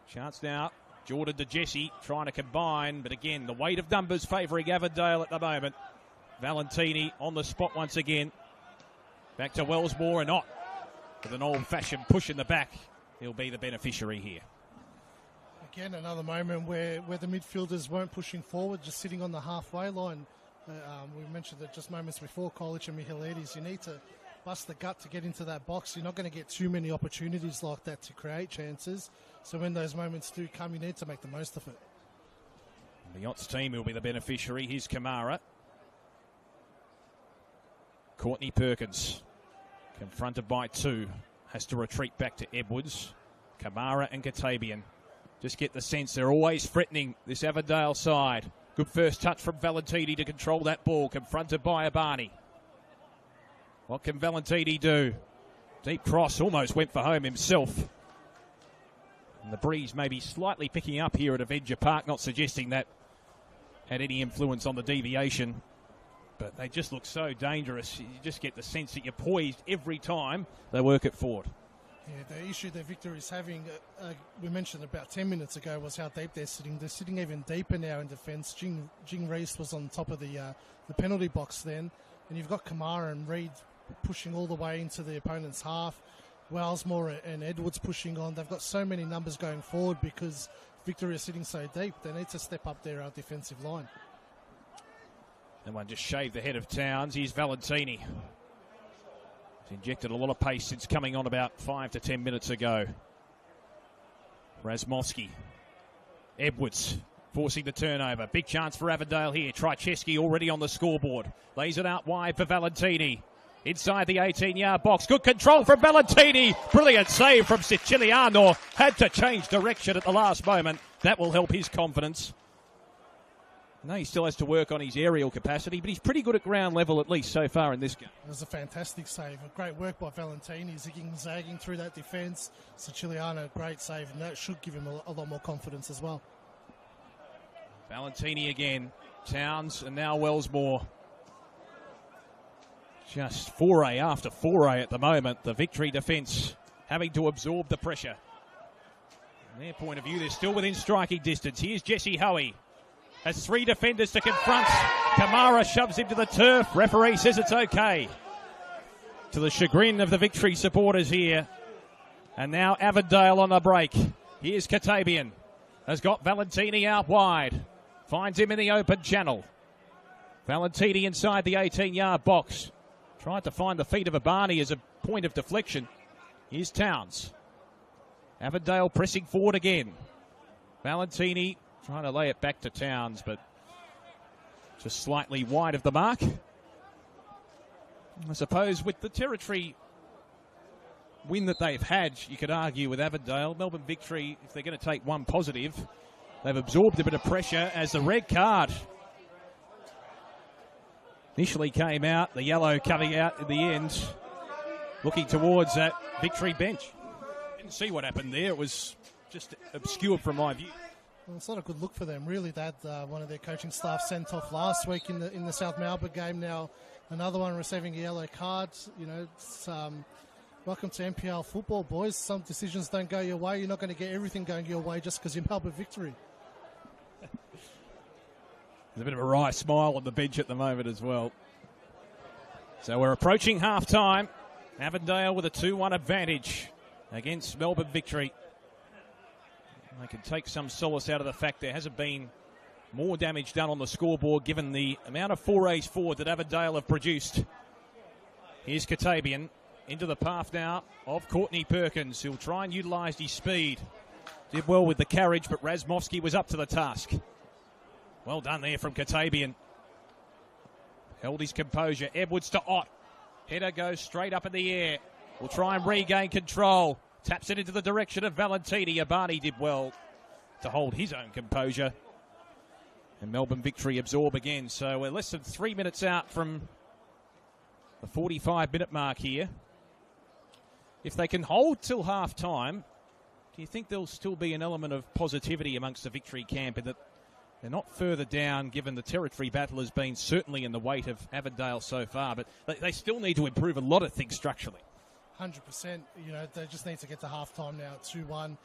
Chance now. Jordan to Jesse trying to combine. But again, the weight of numbers favouring Avondale at the moment. Valentini on the spot once again. Back to Wellsmore and Ott with an old-fashioned push in the back. He'll be the beneficiary here. Again, another moment where the midfielders weren't pushing forward, just sitting on the halfway line. We mentioned that just moments before, Kolic and Michailidis. You need to bust the gut to get into that box. You're not going to get too many opportunities like that to create chances. So when those moments do come, you need to make the most of it. The Ott's team will be the beneficiary. Here's Kamara. Courtney Perkins, confronted by two, has to retreat back to Edwards. Kamara and Katabian. Just get the sense they're always threatening this Avondale side. Good first touch from Valentini to control that ball, confronted by Abani. What can Valentini do? Deep cross, almost went for home himself. And the breeze may be slightly picking up here at Avenger Park, not suggesting that had any influence on the deviation. But they just look so dangerous. You just get the sense that you're poised every time they work it forward. Yeah, the issue that Victor is having, we mentioned about 10 minutes ago, was how deep they're sitting. They're sitting even deeper now in defence. Jing Reese was on top of the penalty box then. And you've got Kamara and Reid pushing all the way into the opponent's half. Wellsmore and Edwards pushing on. They've got so many numbers going forward because Victoria is sitting so deep. They need to step up their defensive line. And one just shaved the head of Towns. Here's Valentini. He's injected a lot of pace since coming on about 5 to 10 minutes ago. Razmovsky. Edwards forcing the turnover. Big chance for Avondale here. Trycheski already on the scoreboard. Lays it out wide for Valentini. Inside the 18-yard box. Good control from Valentini. Brilliant save from Siciliano. Had to change direction at the last moment. That will help his confidence. I know he still has to work on his aerial capacity, but he's pretty good at ground level, at least so far in this game. It was a fantastic save. A great work by Valentini, zigging, zagging through that defence. Siciliano, great save, and that should give him a lot more confidence as well. Valentini again. Towns and now Wellsmore. Just foray after foray at the moment. The Victory defence having to absorb the pressure. From their point of view, they're still within striking distance. Here's Jesse Hoey. Has three defenders to confront. Kamara shoves him to the turf. Referee says it's okay. To the chagrin of the Victory supporters here. And now Avondale on the break. Here's Katabian. Has got Valentini out wide. Finds him in the open channel. Valentini inside the 18-yard box. Tried to find the feet of Abani as a point of deflection. Here's Towns. Avondale pressing forward again. Valentini trying to lay it back to Towns, but just slightly wide of the mark. I suppose with the territory win that they've had, you could argue with Avondale. Melbourne Victory, if they're going to take one positive, they've absorbed a bit of pressure as the red card initially came out, the yellow coming out in the end, looking towards that Victory bench. Didn't see what happened there. It was just obscured from my view. Well, it's not a good look for them, really. That one of their coaching staff sent off last week in the South Melbourne game. Now another one receiving a yellow card. You know, it's, welcome to NPL football, boys. Some decisions don't go your way. You're not going to get everything going your way just because you're Melbourne Victory. There's a bit of a wry smile on the bench at the moment as well. So we're approaching half-time. Avondale with a 2-1 advantage against Melbourne Victory. They can take some solace out of the fact there hasn't been more damage done on the scoreboard given the amount of forays forward that Avondale have produced. Here's Katabian into the path now of Courtney Perkins, who'll try and utilise his speed. Did well with the carriage, but Razmovsky was up to the task. Well done there from Katabian. Held his composure. Edwards to Ott. Header goes straight up in the air. Will try and regain control. Taps it into the direction of Valentini. Abani did well to hold his own composure. And Melbourne Victory absorb again. So we're less than 3 minutes out from the 45-minute mark here. If they can hold till half-time, do you think there'll still be an element of positivity amongst the Victory camp in that they're not further down, given the territory battle has been certainly in the weight of Avondale so far, but they still need to improve a lot of things structurally. 100%. You know, they just need to get to half-time now at 2-1.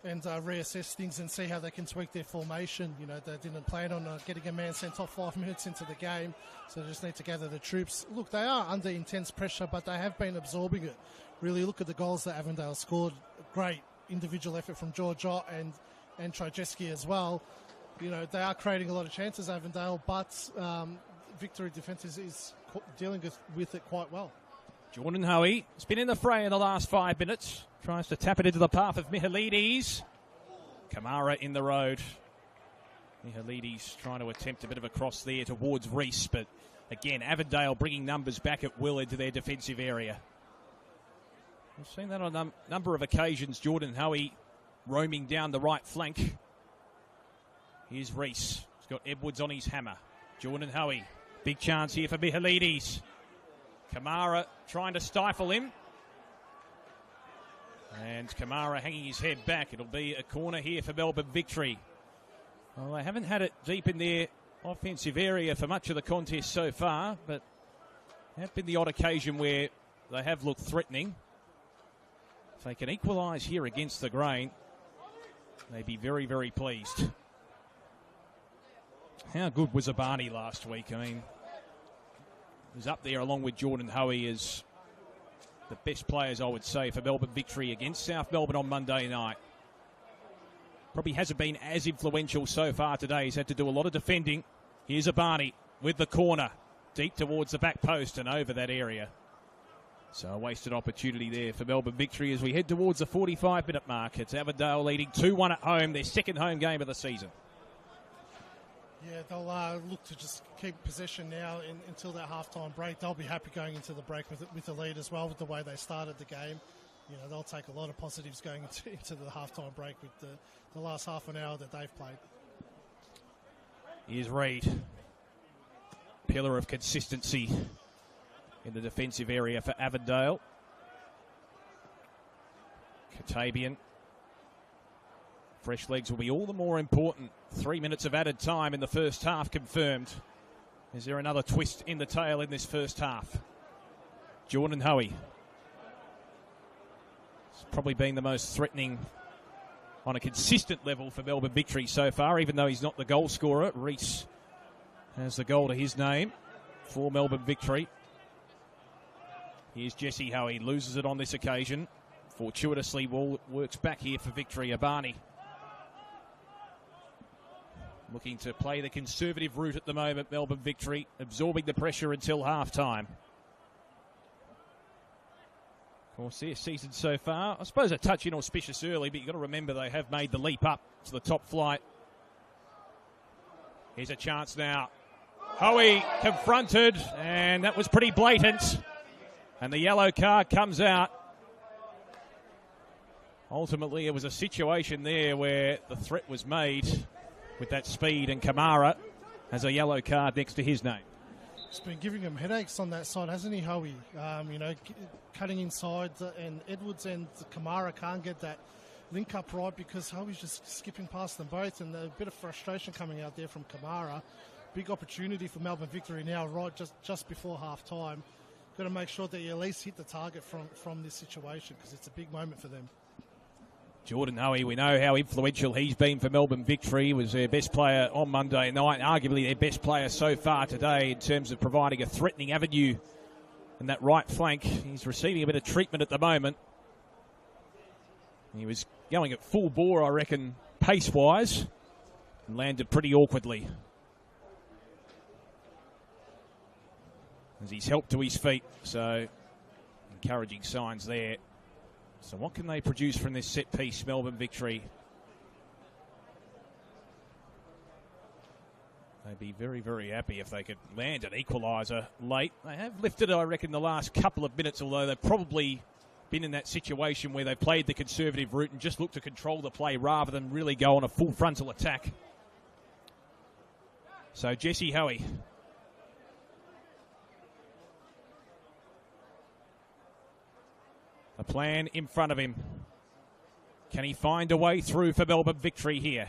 and reassess things and see how they can tweak their formation. You know, they didn't plan on getting a man sent off 5 minutes into the game, so they just need to gather the troops. Look, they are under intense pressure, but they have been absorbing it. Really look at the goals that Avondale scored. Great individual effort from George Ott and Trojeski as well. You know, they are creating a lot of chances, Avondale, but Victory defence is dealing with it quite well. Jordan Hoey has been in the fray in the last 5 minutes. Tries to tap it into the path of Mihalides. Kamara in the road. Mihalides trying to attempt a bit of a cross there towards Reese, but again, Avondale bringing numbers back at will into their defensive area. We've seen that on a number of occasions. Jordan Hoey roaming down the right flank. Here's Reese. He's got Edwards on his hammer. Jordan Hoey. Big chance here for Mihalides. Kamara trying to stifle him. And Kamara hanging his head back. It'll be a corner here for Melbourne Victory. Well, they haven't had it deep in their offensive area for much of the contest so far, but have been the odd occasion where they have looked threatening. If they can equalise here against the grain, they'd be very, very pleased. How good was Abani last week? I mean, he was up there along with Jordan Hoey as the best players, I would say, for Melbourne Victory against South Melbourne on Monday night. Probably hasn't been as influential so far today. He's had to do a lot of defending. Here's Abani with the corner, deep towards the back post and over that area. So a wasted opportunity there for Melbourne Victory as we head towards the 45-minute mark. It's Avondale leading 2-1 at home, their second home game of the season. Yeah, they'll look to just keep possession now until that half-time break. They'll be happy going into the break with the lead as well, with the way they started the game. You know, they'll take a lot of positives going into the half-time break with the last half an hour that they've played. Here's Reid. Pillar of consistency in the defensive area for Avondale. Katabian. Fresh legs will be all the more important. 3 minutes of added time in the first half confirmed. Is there another twist in the tail in this first half? Jordan Hoey. It's probably been the most threatening on a consistent level for Melbourne Victory so far, even though he's not the goal scorer. Reese has the goal to his name for Melbourne Victory. Here's Jesse Hoey, loses it on this occasion. Fortuitously, works back here for Victory. Abani looking to play the conservative route at the moment, Melbourne Victory, absorbing the pressure until half-time. Of course, their season so far, I suppose a touch inauspicious early, but you've got to remember they have made the leap up to the top flight. Here's a chance now. Hoey confronted, and that was pretty blatant. And the yellow card comes out. Ultimately, it was a situation there where the threat was made with that speed, and Kamara has a yellow card next to his name. He's been giving him headaches on that side, hasn't he, Hoey? You know, cutting inside, and Edwards and Kamara can't get that link up right because Hoey's just skipping past them both, and a bit of frustration coming out there from Kamara. Big opportunity for Melbourne Victory now, right just before half-time. Got to make sure that you at least hit the target from this situation because it's a big moment for them. Jordan Hoey, we know how influential he's been for Melbourne Victory. He was their best player on Monday night, arguably their best player so far today in terms of providing a threatening avenue in that right flank. He's receiving a bit of treatment at the moment. He was going at full bore, I reckon, pace-wise, and landed pretty awkwardly. As he's helped to his feet, so encouraging signs there. So what can they produce from this set piece, Melbourne Victory? They'd be very, very happy if they could land an equaliser late. They have lifted it, I reckon, the last couple of minutes, although they've probably been in that situation where they've played the conservative route and just looked to control the play rather than really go on a full frontal attack. So Jesse Hoey. The plan in front of him. Can he find a way through for Melbourne Victory here?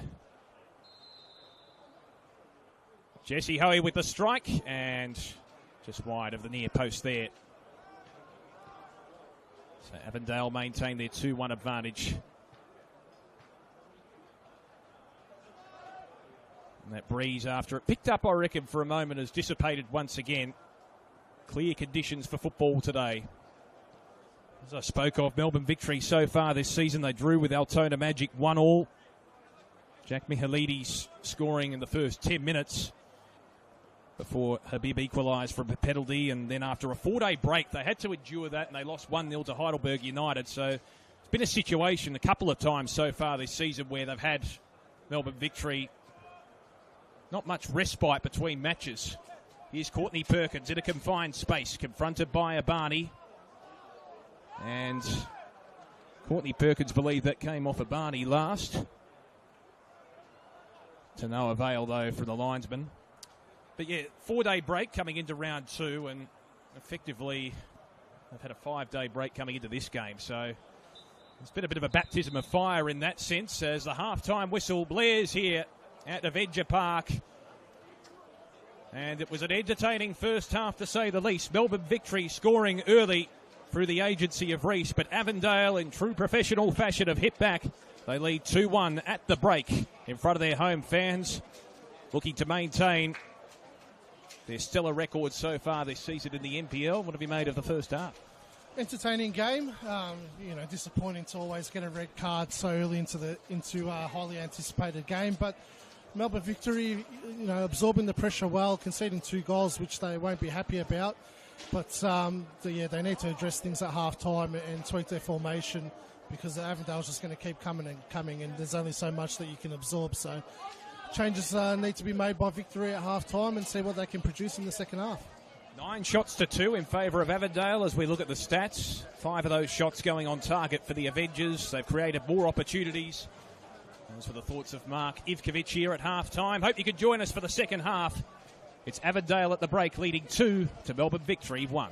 Jesse Hoey with the strike and just wide of the near post there. So Avondale maintain their 2-1 advantage. And that breeze after it picked up, I reckon, for a moment has dissipated once again. Clear conditions for football today. As I spoke of, Melbourne Victory so far this season, they drew with Altona Magic 1-1. Jack Mihalides scoring in the first 10 minutes before Habib equalised from a penalty, and then after a 4-day break they had to endure that and they lost 1-0 to Heidelberg United. So it's been a situation a couple of times so far this season where they've had Melbourne Victory not much respite between matches. Here's Courtney Perkins in a confined space, confronted by Abani. And Courtney Perkins believed that came off Abani last. To no avail, though, from the linesman. But, yeah, 4-day break coming into round 2, and effectively they've had a 5-day break coming into this game. So it's been a bit of a baptism of fire in that sense as the half-time whistle blares here at Avenger Park. And it was an entertaining first half, to say the least. Melbourne Victory scoring early through the agency of Reese, but Avondale, in true professional fashion, have hit back. They lead 2-1 at the break in front of their home fans, looking to maintain their stellar record so far this season in the NPL. What have you made of the first half? Entertaining game. Disappointing to always get a red card so early into a highly anticipated game, but Melbourne Victory, absorbing the pressure well, conceding 2 goals, which they won't be happy about. But they need to address things at half time and tweak their formation, because Avondale's just going to keep coming, and there's only so much that you can absorb. So changes need to be made by Victory at half time and see what they can produce in the second half. 9 shots to 2 in favour of Avondale as we look at the stats. 5 of those shots going on target for the Avengers. They've created more opportunities. Those were the thoughts of Mark Ivkovic here at half time. Hope you can join us for the second half. It's Avondale at the break, leading 2 to Melbourne Victory 1.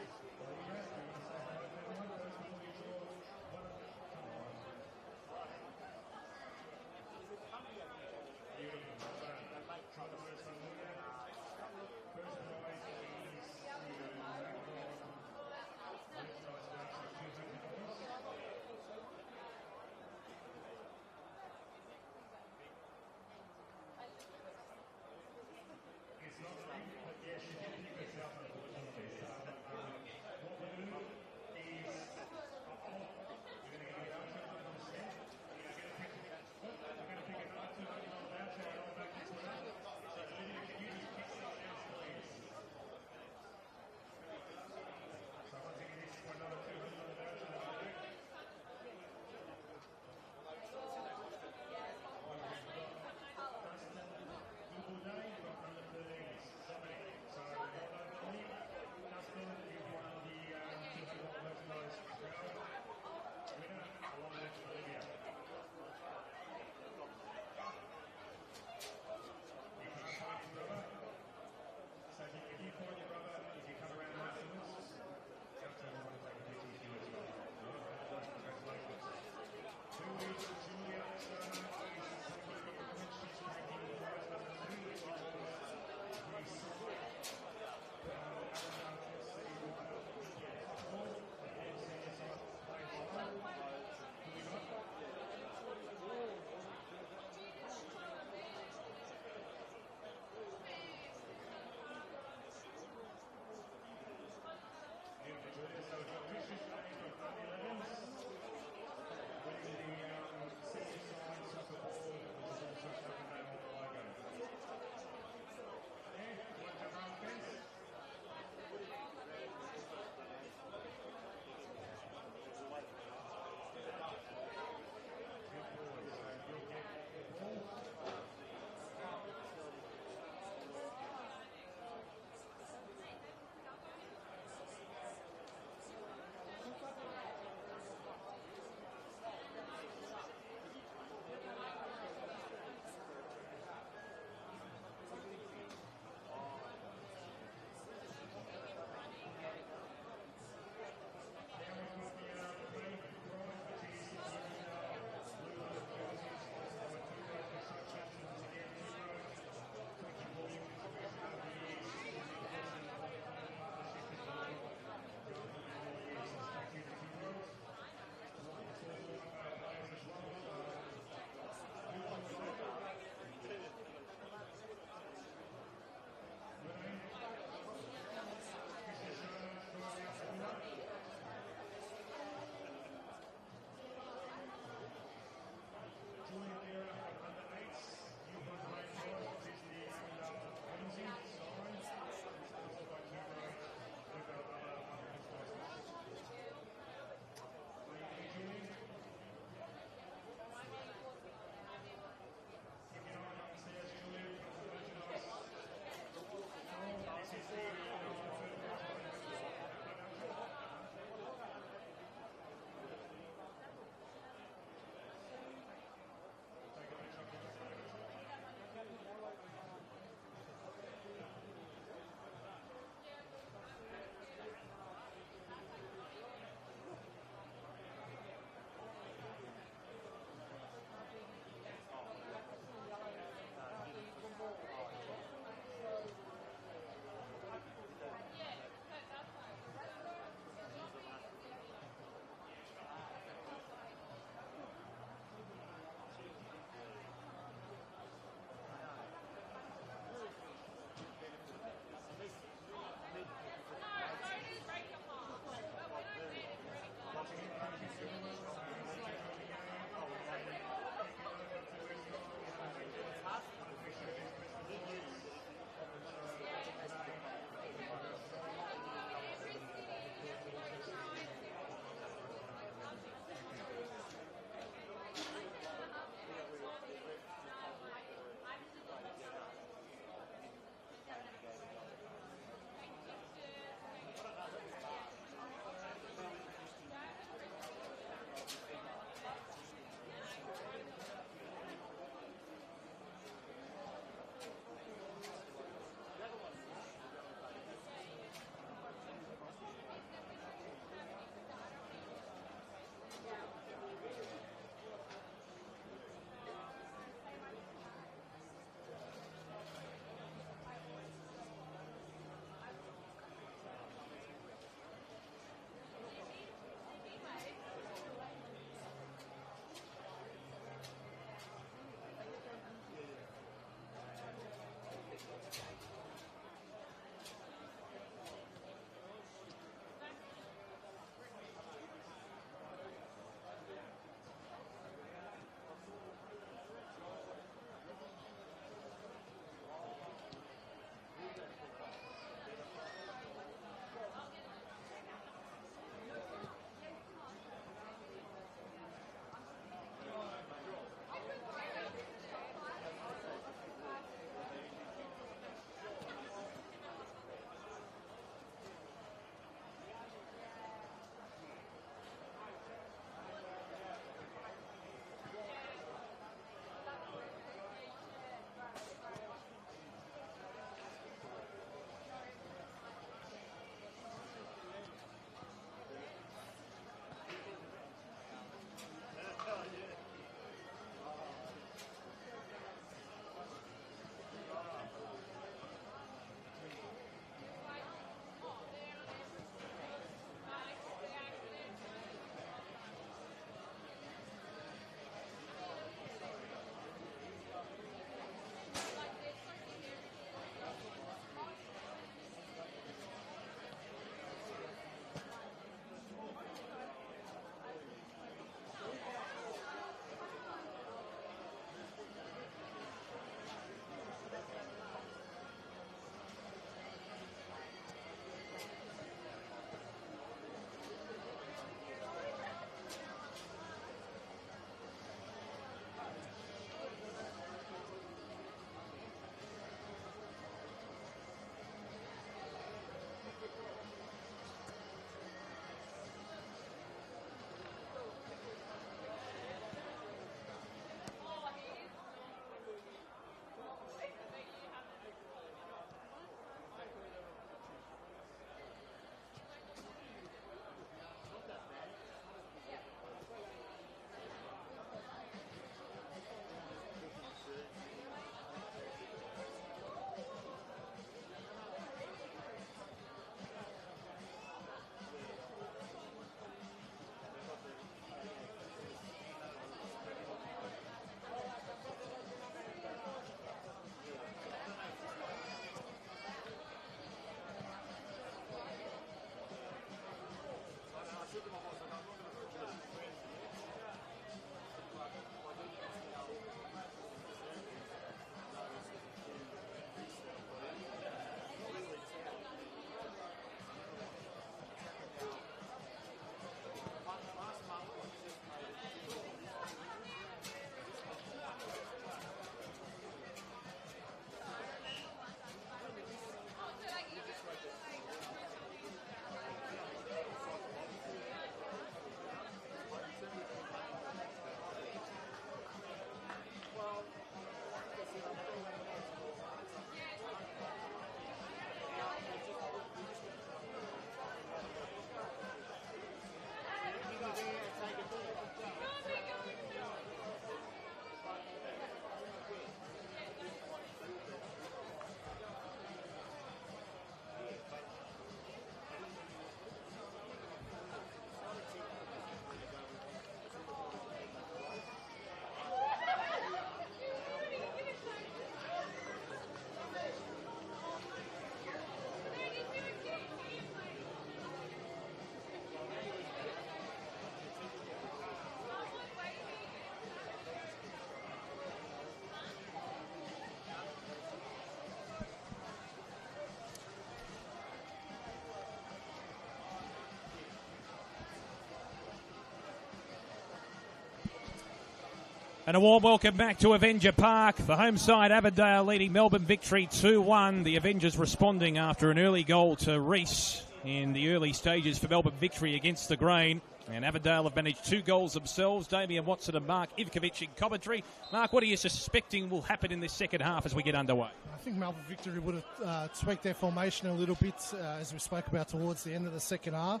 And a warm welcome back to Avenger Park. The home side, Avondale, leading Melbourne Victory 2-1. The Avengers responding after an early goal to Reese in the early stages for Melbourne Victory against the Grain. And Avondale have managed 2 goals themselves. Damien Watson and Mark Ivkovic in commentary. Mark, what are you suspecting will happen in this second half as we get underway? I think Melbourne Victory would have tweaked their formation a little bit, as we spoke about towards the end of the second half.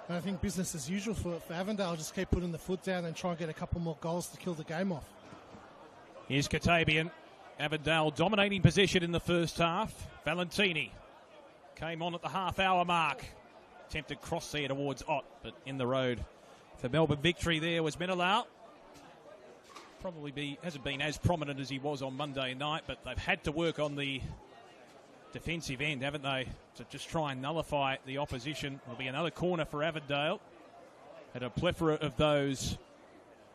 And I think business as usual for Avondale, just keep putting the foot down and try and get a couple more goals to kill the game off. Here's Katabian. Avondale dominating possession in the first half. Valentini came on at the half-hour mark. Attempted cross there towards Ott, but in the road. For Melbourne Victory there was Menelau. Hasn't been as prominent as he was on Monday night, but they've had to work on the defensive end, haven't they, to just try and nullify the opposition. There'll be another corner for Avondale. Had a plethora of those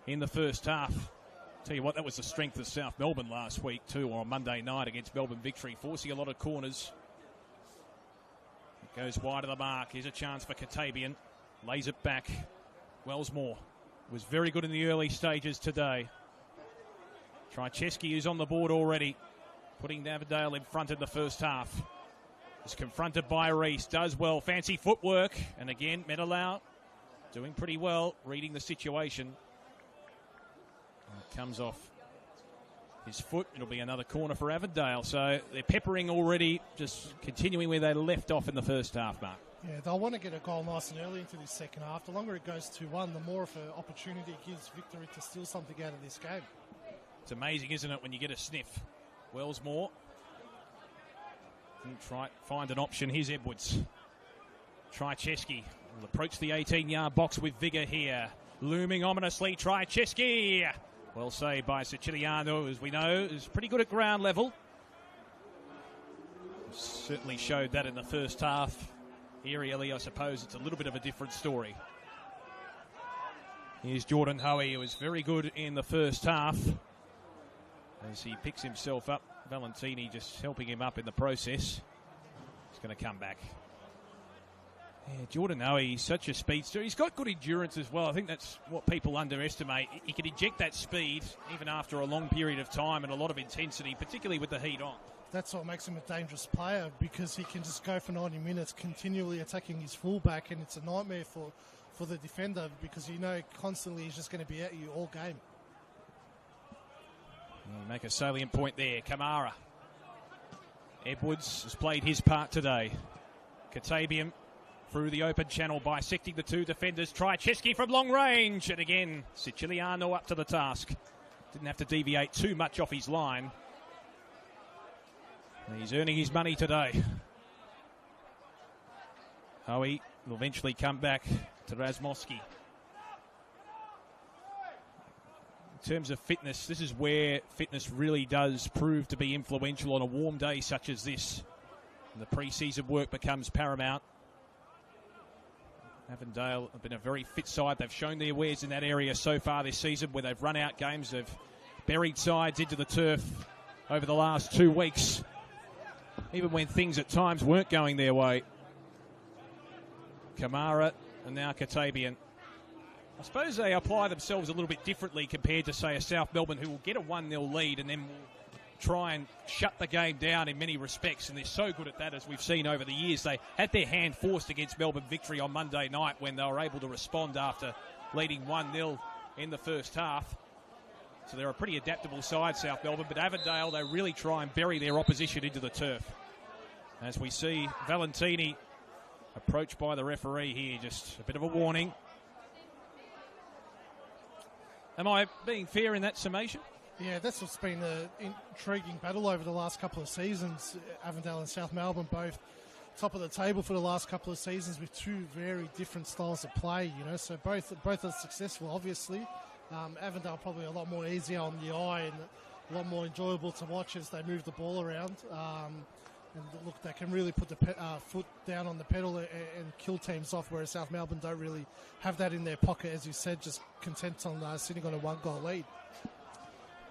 in the first half. Tell you what, that was the strength of South Melbourne last week too, on Monday night against Melbourne Victory, forcing a lot of corners. It goes wide of the mark. Here's a chance for Katabian. Lays it back. Wellsmore was very good in the early stages today. Trycheski is on the board already, putting Avondale in front in the first half. Is confronted by Reese, does well, fancy footwork, and again Menelau doing pretty well, reading the situation. It comes off his foot. It'll be another corner for Avondale. So they're peppering already, just continuing where they left off in the first half, Mark. Yeah, they'll want to get a goal nice and early into this second half. The longer it goes 2-1, the more of an opportunity it gives Victory to steal something out of this game. It's amazing, isn't it, when you get a sniff. Wellsmore. Try find an option. Here's Edwards. Trycheski will approach the 18-yard box with vigour here. Looming ominously, Trycheski. Well saved by Siciliano, as we know, is pretty good at ground level. Certainly showed that in the first half. Aerially, I suppose it's a little bit of a different story. Here's Jordan Hoey, who was very good in the first half. As he picks himself up, Valentini just helping him up in the process. He's going to come back. Yeah, Jordan Hoey, he's such a speedster. He's got good endurance as well. I think that's what people underestimate. He can inject that speed even after a long period of time and a lot of intensity, particularly with the heat on. That's what makes him a dangerous player, because he can just go for 90 minutes continually attacking his fullback, and it's a nightmare for the defender, because you know constantly he's just going to be at you all game. Make a salient point there. Kamara. Edwards has played his part today. Katabian through the open channel, bisecting the 2 defenders. Trycheski from long range. And again, Siciliano up to the task. Didn't have to deviate too much off his line. And he's earning his money today. Hoey will eventually come back to Razmowski. In terms of fitness, this is where fitness really does prove to be influential on a warm day such as this. And the pre-season work becomes paramount. Avondale have been a very fit side. They've shown their wares in that area so far this season, where they've run out games. They've buried sides into the turf over the last 2 weeks, even when things at times weren't going their way. Kamara and now Katabian. I suppose they apply themselves a little bit differently compared to, say, a South Melbourne, who will get a 1-0 lead and then will try and shut the game down in many respects. And they're so good at that, as we've seen over the years. They had their hand forced against Melbourne Victory on Monday night when they were able to respond after leading 1-0 in the first half. So they're a pretty adaptable side, South Melbourne. But Avondale, they really try and bury their opposition into the turf. As we see Valentini approached by the referee here, just a bit of a warning. Am I being fair in that summation? Yeah, that's what's been an intriguing battle over the last couple of seasons. Avondale and South Melbourne both top of the table for the last couple of seasons with 2 very different styles of play, you know. So both are successful, obviously. Avondale probably a lot more easier on the eye and a lot more enjoyable to watch as they move the ball around. And look, they can really put the foot down on the pedal and kill teams off, whereas South Melbourne don't really have that in their pocket, as you said, just content on sitting on a 1-goal lead.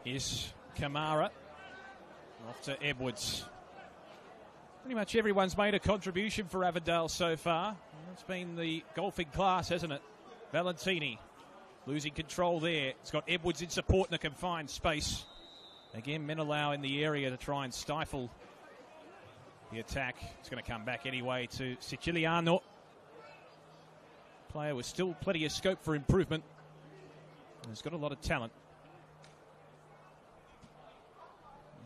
Here's Kamara off to Edwards. Pretty much everyone's made a contribution for Avondale so far. It's been the golfing class, hasn't it? Valentini Losing control there. It's got Edwards in support in a confined space. Again, Menelau in the area to try and stifle the attack. It's going to come back anyway to Siciliano. Player with still plenty of scope for improvement. He's got a lot of talent.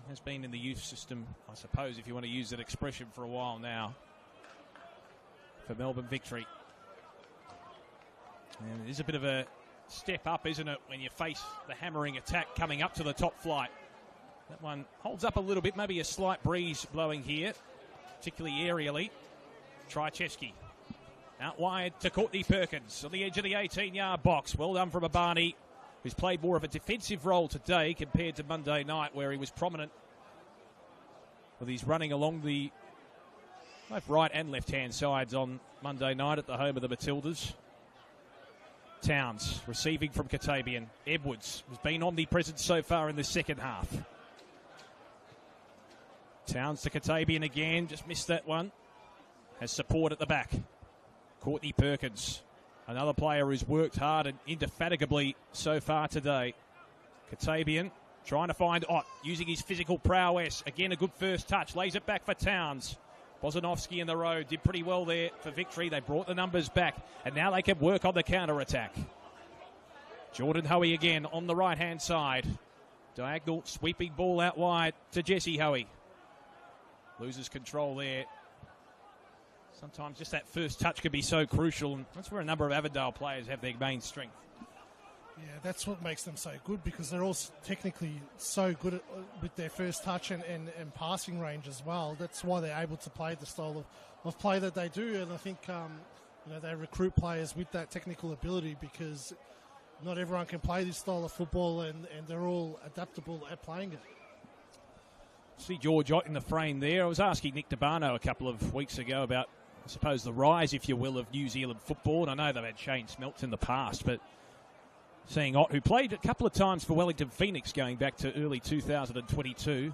He has been in the youth system, I suppose, if you want to use that expression, for a while now for Melbourne Victory. And it is a bit of a step up, isn't it, when you face the hammering attack coming up to the top flight. That one holds up a little bit, maybe a slight breeze blowing here, particularly aerially. Trycheski out wide to Courtney Perkins on the edge of the 18-yard box. Well done from Abani, who's played more of a defensive role today compared to Monday night, where he was prominent with his running along the both right and left-hand sides on Monday night at the home of the Matildas. Towns receiving from Katabian. Edwards has been omnipresent so far in the second half. Towns to Katabian again, just missed that one. Has support at the back. Courtney Perkins, another player who's worked hard and indefatigably so far today. Katabian trying to find Ott, using his physical prowess. Again, a good first touch, lays it back for Towns. Bozanovsky in the road did pretty well there for Victory. They brought the numbers back, and now they can work on the counter-attack. Jordan Hoey again on the right-hand side. Diagonal sweeping ball out wide to Jesse Hoey. Loses control there. Sometimes just that first touch can be so crucial, and that's where a number of Avondale players have their main strength. Yeah, that's what makes them so good, because they're all technically so good with their first touch and passing range as well. That's why they're able to play the style of play that they do, and I think they recruit players with that technical ability, because not everyone can play this style of football, and they're all adaptable at playing it. See George Ott in the frame there. I was asking Nick DeBarno a couple of weeks ago about, I suppose, the rise, if you will, of New Zealand football. And I know they've had Shane Smeltz in the past, but seeing Ott, who played a couple of times for Wellington Phoenix going back to early 2022,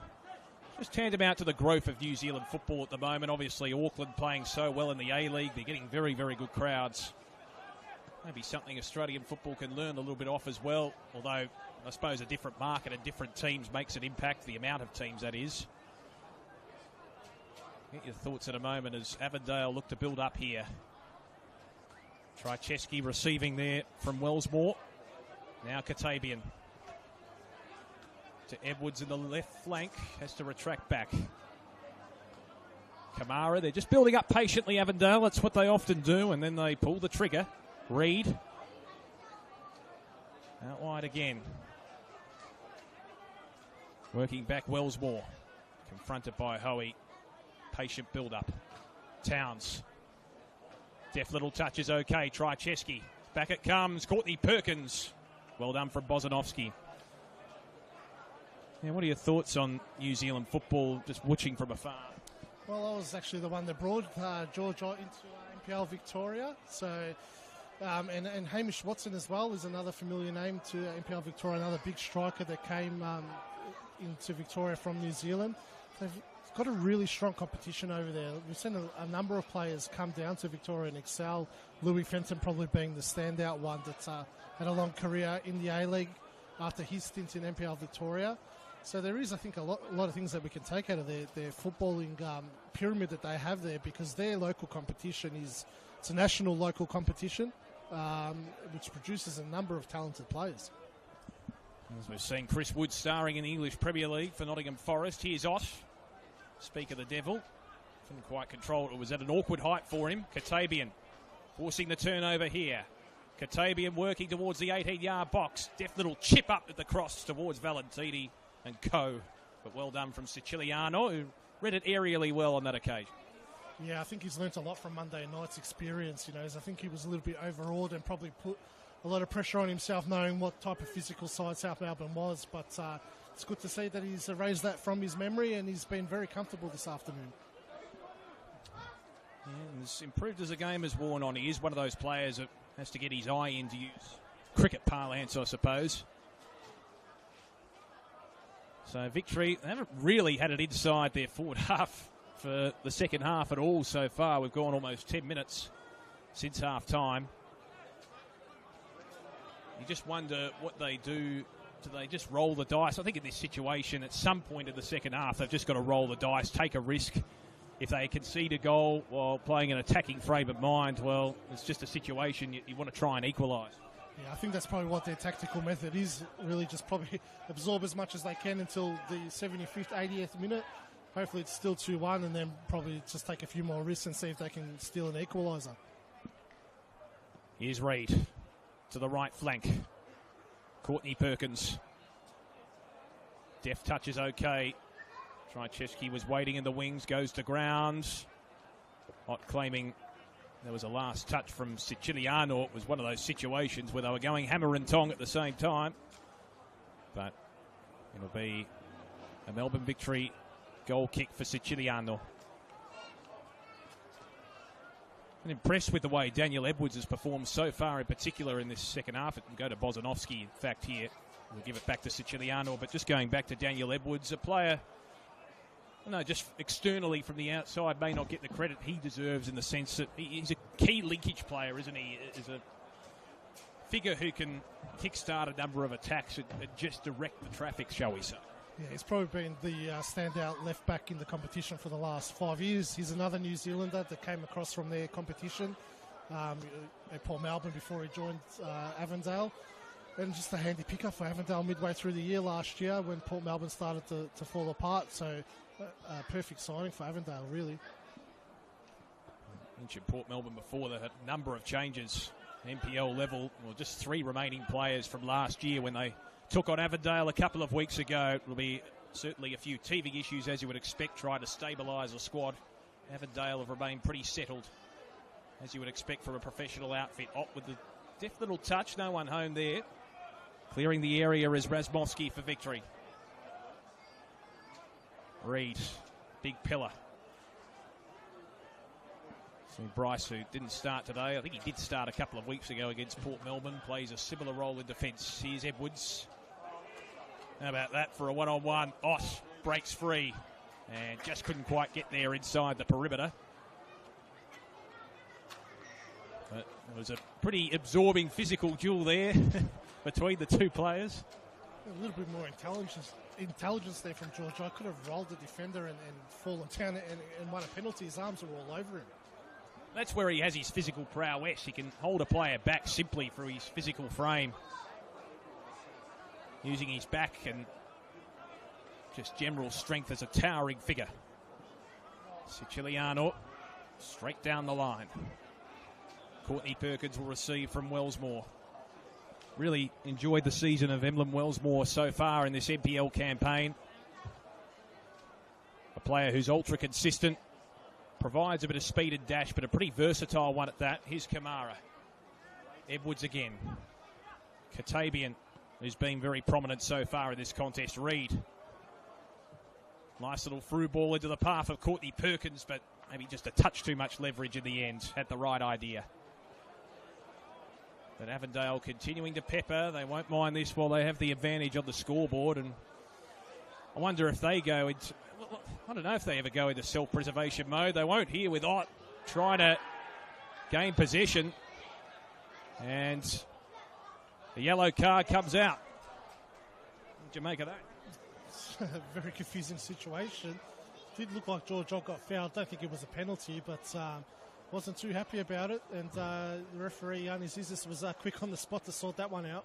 just turned him out to the growth of New Zealand football at the moment. Obviously, Auckland playing so well in the A-League. They're getting very, very good crowds. Maybe something Australian football can learn a little bit off as well, although I suppose a different market and different teams makes an impact, the amount of teams that is. Get your thoughts in a moment as Avondale look to build up here. Trycheski receiving there from Wellsmore. Now Katabian to Edwards in the left flank, has to retract back. Kamara, they're just building up patiently, Avondale. That's what they often do, and then they pull the trigger. Reed out wide again. Working back Wellsmore. Confronted by Hoey. Patient build-up. Towns. Deft little touch is okay. Trycheski. Back it comes. Courtney Perkins. Well done from Bozanovsky. Yeah, what are your thoughts on New Zealand football, just watching from afar? Well, I was actually the one that brought George Ott into NPL Victoria. So, and Hamish Watson as well is another familiar name to NPL Victoria, another big striker that came into Victoria from New Zealand. They've got a really strong competition over there. We've seen a number of players come down to Victoria and excel. Louis Fenton probably being the standout one that's had a long career in the A-League after his stint in NPL Victoria. So there is, I think, a lot of things that we can take out of their footballing pyramid that they have there, because their local competition it's a national local competition, which produces a number of talented players. As we've seen Chris Wood starring in the English Premier League for Nottingham Forest. Here's Ott. Speak of the devil. Couldn't quite control it. It was at an awkward height for him. Katabian forcing the turnover here. Katabian working towards the 18-yard box. Deft little chip up at the cross towards Valentini and co. But well done from Siciliano, who read it aerially well on that occasion. Yeah, I think he's learnt a lot from Monday night's experience. I think he was a little bit overawed and probably put a lot of pressure on himself, knowing what type of physical side South Melbourne was. But it's good to see that he's erased that from his memory, and he's been very comfortable this afternoon. Yeah, and as improved as the game has worn on, he is one of those players that has to get his eye in, to use cricket parlance, I suppose. So Victory, they haven't really had it inside their forward half for the second half at all so far. We've gone almost 10 minutes since half time. You just wonder what they do. Do they just roll the dice? I think in this situation, at some point in the second half, they've just got to roll the dice, take a risk. If they concede a goal while playing an attacking frame of mind, well, it's just a situation you want to try and equalise. Yeah, I think that's probably what their tactical method is, really just probably absorb as much as they can until the 75th, 80th minute. Hopefully it's still 2-1 and then probably just take a few more risks and see if they can steal an equaliser. Here's Reid to the right flank. Courtney Perkins. Deft touch is okay. Trycheski was waiting in the wings, goes to ground. Not claiming there was a last touch from Siciliano. It was one of those situations where they were going hammer and tong at the same time. But it'll be a Melbourne Victory goal kick for Siciliano. I'm impressed with the way Daniel Edwards has performed so far, in particular in this second half. It can go to Bozanovski, in fact, here. We'll give it back to Siciliano. But just going back to Daniel Edwards, a player, no, just externally from the outside, may not get the credit he deserves in the sense that he's a key linkage player, isn't he? Is a figure who can kickstart a number of attacks and just direct the traffic, shall we say. Yeah, he's probably been the standout left back in the competition for the last 5 years. He's another New Zealander that came across from their competition at Port Melbourne before he joined Avondale. And just a handy pickup for Avondale midway through the year last year when Port Melbourne started to fall apart. So perfect signing for Avondale, really. Mentioned Port Melbourne before. They had a number of changes. NPL level, well, just 3 remaining players from last year when they took on Avondale a couple of weeks ago. It will be certainly a few teething issues, as you would expect, trying to stabilise the squad. Avondale have remained pretty settled, as you would expect from a professional outfit. Ott with the deft little touch, no one home there. Clearing the area is Razmovsky for Victory. Reid, big pillar. So Bryce, who didn't start today, I think he did start a couple of weeks ago against Port Melbourne, plays a similar role in defence. Here's Edwards. How about that for a one-on-one? Ott breaks free and just couldn't quite get there inside the perimeter. But it was a pretty absorbing physical duel there between the two players. A little bit more intelligence there from George. I could have rolled the defender and fallen down and won a penalty. His arms were all over him. That's where he has his physical prowess. He can hold a player back simply through his physical frame, using his back and just general strength as a towering figure. Siciliano straight down the line. Courtney Perkins will receive from Wellsmore. Really enjoyed the season of Emlyn Wellsmore so far in this NPL campaign. A player who's ultra consistent, provides a bit of speed and dash, but a pretty versatile one at that. Here's Kamara. Edwards again. Katabian, who's been very prominent so far in this contest. Reid. Nice little through ball into the path of Courtney Perkins, but maybe just a touch too much leverage in the end. Had the right idea. But Avondale continuing to pepper. They won't mind this while they have the advantage on the scoreboard. And I wonder if they go into... I don't know if they ever go into self-preservation mode. They won't here with Ott trying to gain possession. And the yellow card comes out. What do you make of that? It's a very confusing situation. Did look like George Ott got fouled. Don't think it was a penalty, but wasn't too happy about it. And the referee, Yanis Isis, was quick on the spot to sort that one out.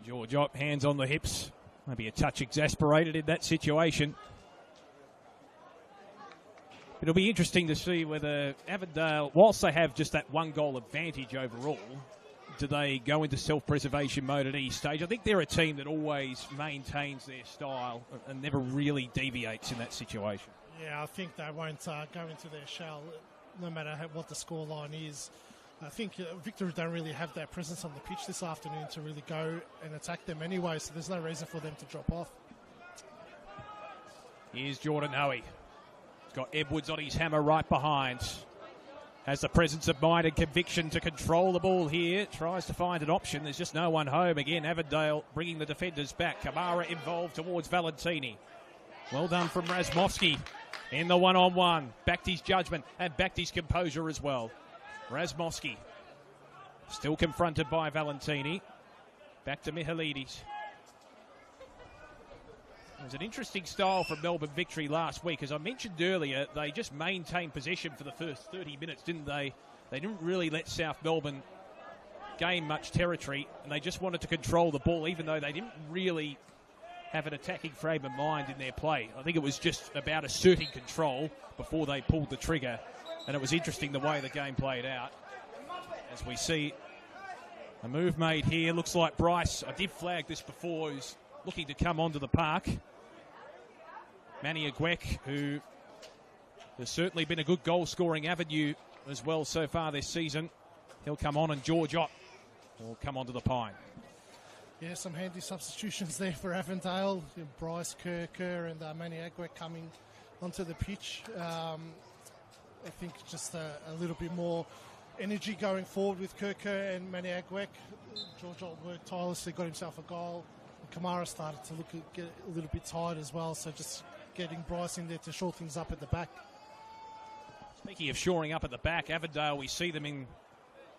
George Ott, hands on the hips. Maybe a touch exasperated in that situation. It'll be interesting to see whether Avondale, whilst they have just that 1 goal advantage overall, do they go into self-preservation mode at any stage? I think they're a team that always maintains their style and never really deviates in that situation. Yeah, I think they won't go into their shell no matter what the scoreline is. I think Victory don't really have that presence on the pitch this afternoon to really go and attack them anyway, so there's no reason for them to drop off. Here's Jordan Hoey. He's got Edwards on his hammer right behind. Has the presence of mind and conviction to control the ball here. Tries to find an option. There's just no one home. Again, Avondale bringing the defenders back. Kamara involved towards Valentini. Well done from Razmovsky in the one-on-one. Backed his judgment and backed his composure as well. Razmovsky Still confronted by Valentini. Back to Mihalidis. It was an interesting style from Melbourne Victory last week. As I mentioned earlier, they just maintained possession for the first 30 minutes, didn't they? They didn't really let South Melbourne gain much territory, and they just wanted to control the ball, even though they didn't really have an attacking frame of mind in their play. I think it was just about asserting control before they pulled the trigger, and it was interesting the way the game played out. As we see a move made here, looks like Bryce, I did flag this before, who's looking to come onto the park. Manny Agwek, who has certainly been a good goal-scoring avenue as well so far this season. He'll come on, and George Ott will come onto the pine. Yeah, some handy substitutions there for Avondale. Bryce, Kerr, and Manny Agwek coming onto the pitch. I think just a little bit more energy going forward with Kerr and Manny Agwek. George Ott worked tirelessly, got himself a goal. Kamara started to get a little bit tired as well, so just getting Bryce in there to shore things up at the back. Speaking of shoring up at the back, Avondale, we see them in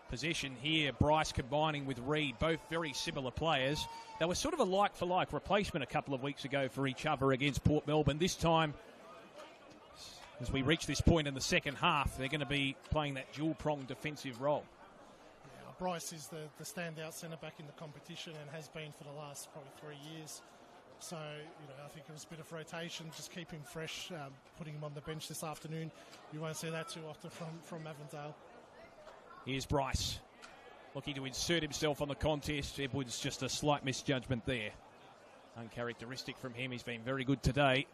possession here. Bryce combining with Reid, both very similar players. They were sort of a like-for-like replacement a couple of weeks ago for each other against Port Melbourne. This time, as we reach this point in the second half, they're going to be playing that dual-pronged defensive role. Yeah, Bryce is the standout centre-back in the competition and has been for the last probably 3 years. So, I think it was a bit of rotation, just keep him fresh, putting him on the bench this afternoon. You won't see that too often from Avondale. Here's Bryce, looking to insert himself on the contest. Edwards, just a slight misjudgment there. Uncharacteristic from him. He's been very good today.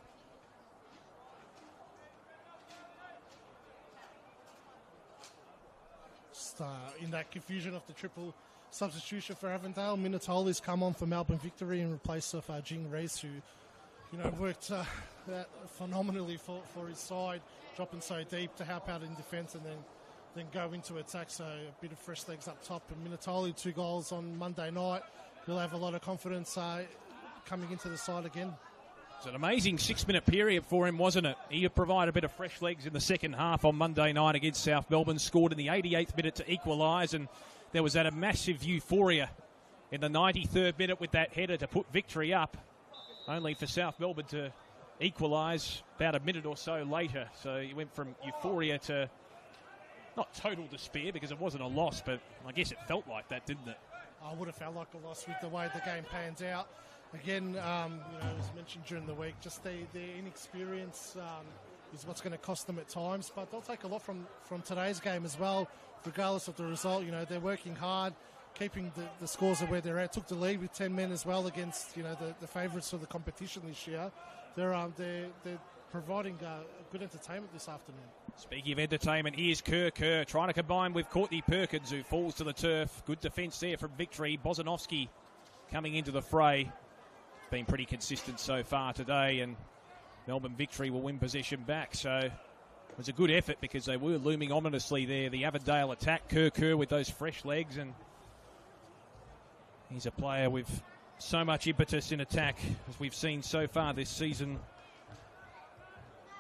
Just in that confusion of the triple substitution for Avondale, Minatoli's come on for Melbourne Victory in replace of Jing Reis, who worked phenomenally for his side, dropping so deep to help out in defence and then go into attack. So a bit of fresh legs up top. And Minatoli, 2 goals on Monday night. He'll have a lot of confidence coming into the side again. It's an amazing 6-minute period for him, wasn't it? He provided a bit of fresh legs in the second half on Monday night against South Melbourne, scored in the 88th minute to equalise, and there was that massive euphoria in the 93rd minute with that header to put Victory up, only for South Melbourne to equalise about a minute or so later. So he went from euphoria to not total despair, because it wasn't a loss, but I guess it felt like that, didn't it? I would have felt like a loss with the way the game pans out. Again, as mentioned during the week, just their inexperience is what's going to cost them at times. But they'll take a lot from today's game as well, regardless of the result. They're working hard, keeping the scores of where they're at. Took the lead with 10 men as well against the favourites of the competition this year. They're providing good entertainment this afternoon. Speaking of entertainment, here's Kerr trying to combine with Courtney Perkins, who falls to the turf. Good defence there from Victory. Bozanovsky coming into the fray. Been pretty consistent so far today, and Melbourne Victory will win possession back. So it was a good effort, because they were looming ominously there. The Avondale attack, Kerr with those fresh legs, and he's a player with so much impetus in attack, as we've seen so far this season.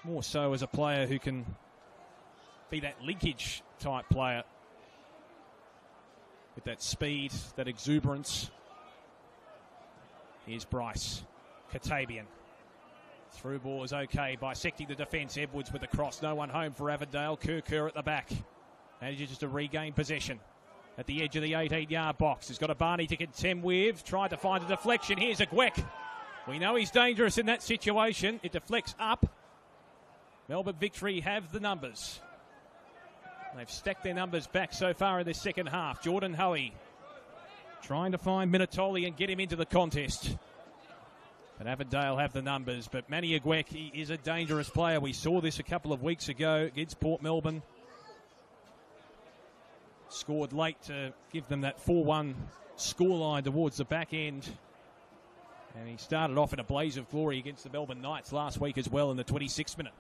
More so as a player who can be that linkage type player with that speed, that exuberance. Here's Bryce. Katabian. Through ball is okay, bisecting the defence. Edwards with the cross. No one home for Avondale. Kerr at the back. Manages to regain possession at the edge of the 18-yard box. He's got a Barney to contend with. Tried to find a deflection. Here's Agwek. We know he's dangerous in that situation. It deflects up. Melbourne Victory have the numbers. They've stacked their numbers back so far in this second half. Jordan Hoey trying to find Minatoli and get him into the contest. But Avondale have the numbers. But Manny Agwek, he is a dangerous player. We saw this a couple of weeks ago against Port Melbourne. Scored late to give them that 4-1 scoreline towards the back end. And he started off in a blaze of glory against the Melbourne Knights last week as well in the 26th minute.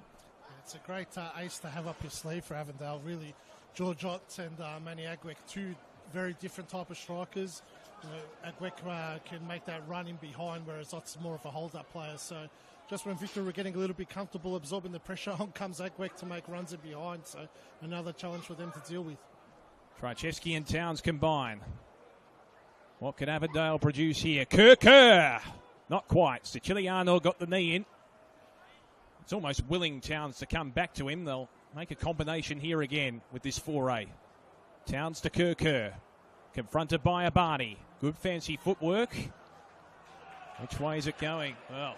It's a great ace to have up your sleeve for Avondale, really. George Ott and Manny Agwek, 2 very different type of strikers. Agwek can make that run in behind, whereas Ott's more of a hold-up player. So just when Victor were getting a little bit comfortable absorbing the pressure, on comes Agwek to make runs in behind. So another challenge for them to deal with. Krajewski and Towns combine. What can Avondale produce here? Kerr. Not quite. Siciliano got the knee in. It's almost willing Towns to come back to him. They'll make a combination here again with this foray. Towns to Kerr. Confronted by Abani. Good fancy footwork. Which way is it going? Well,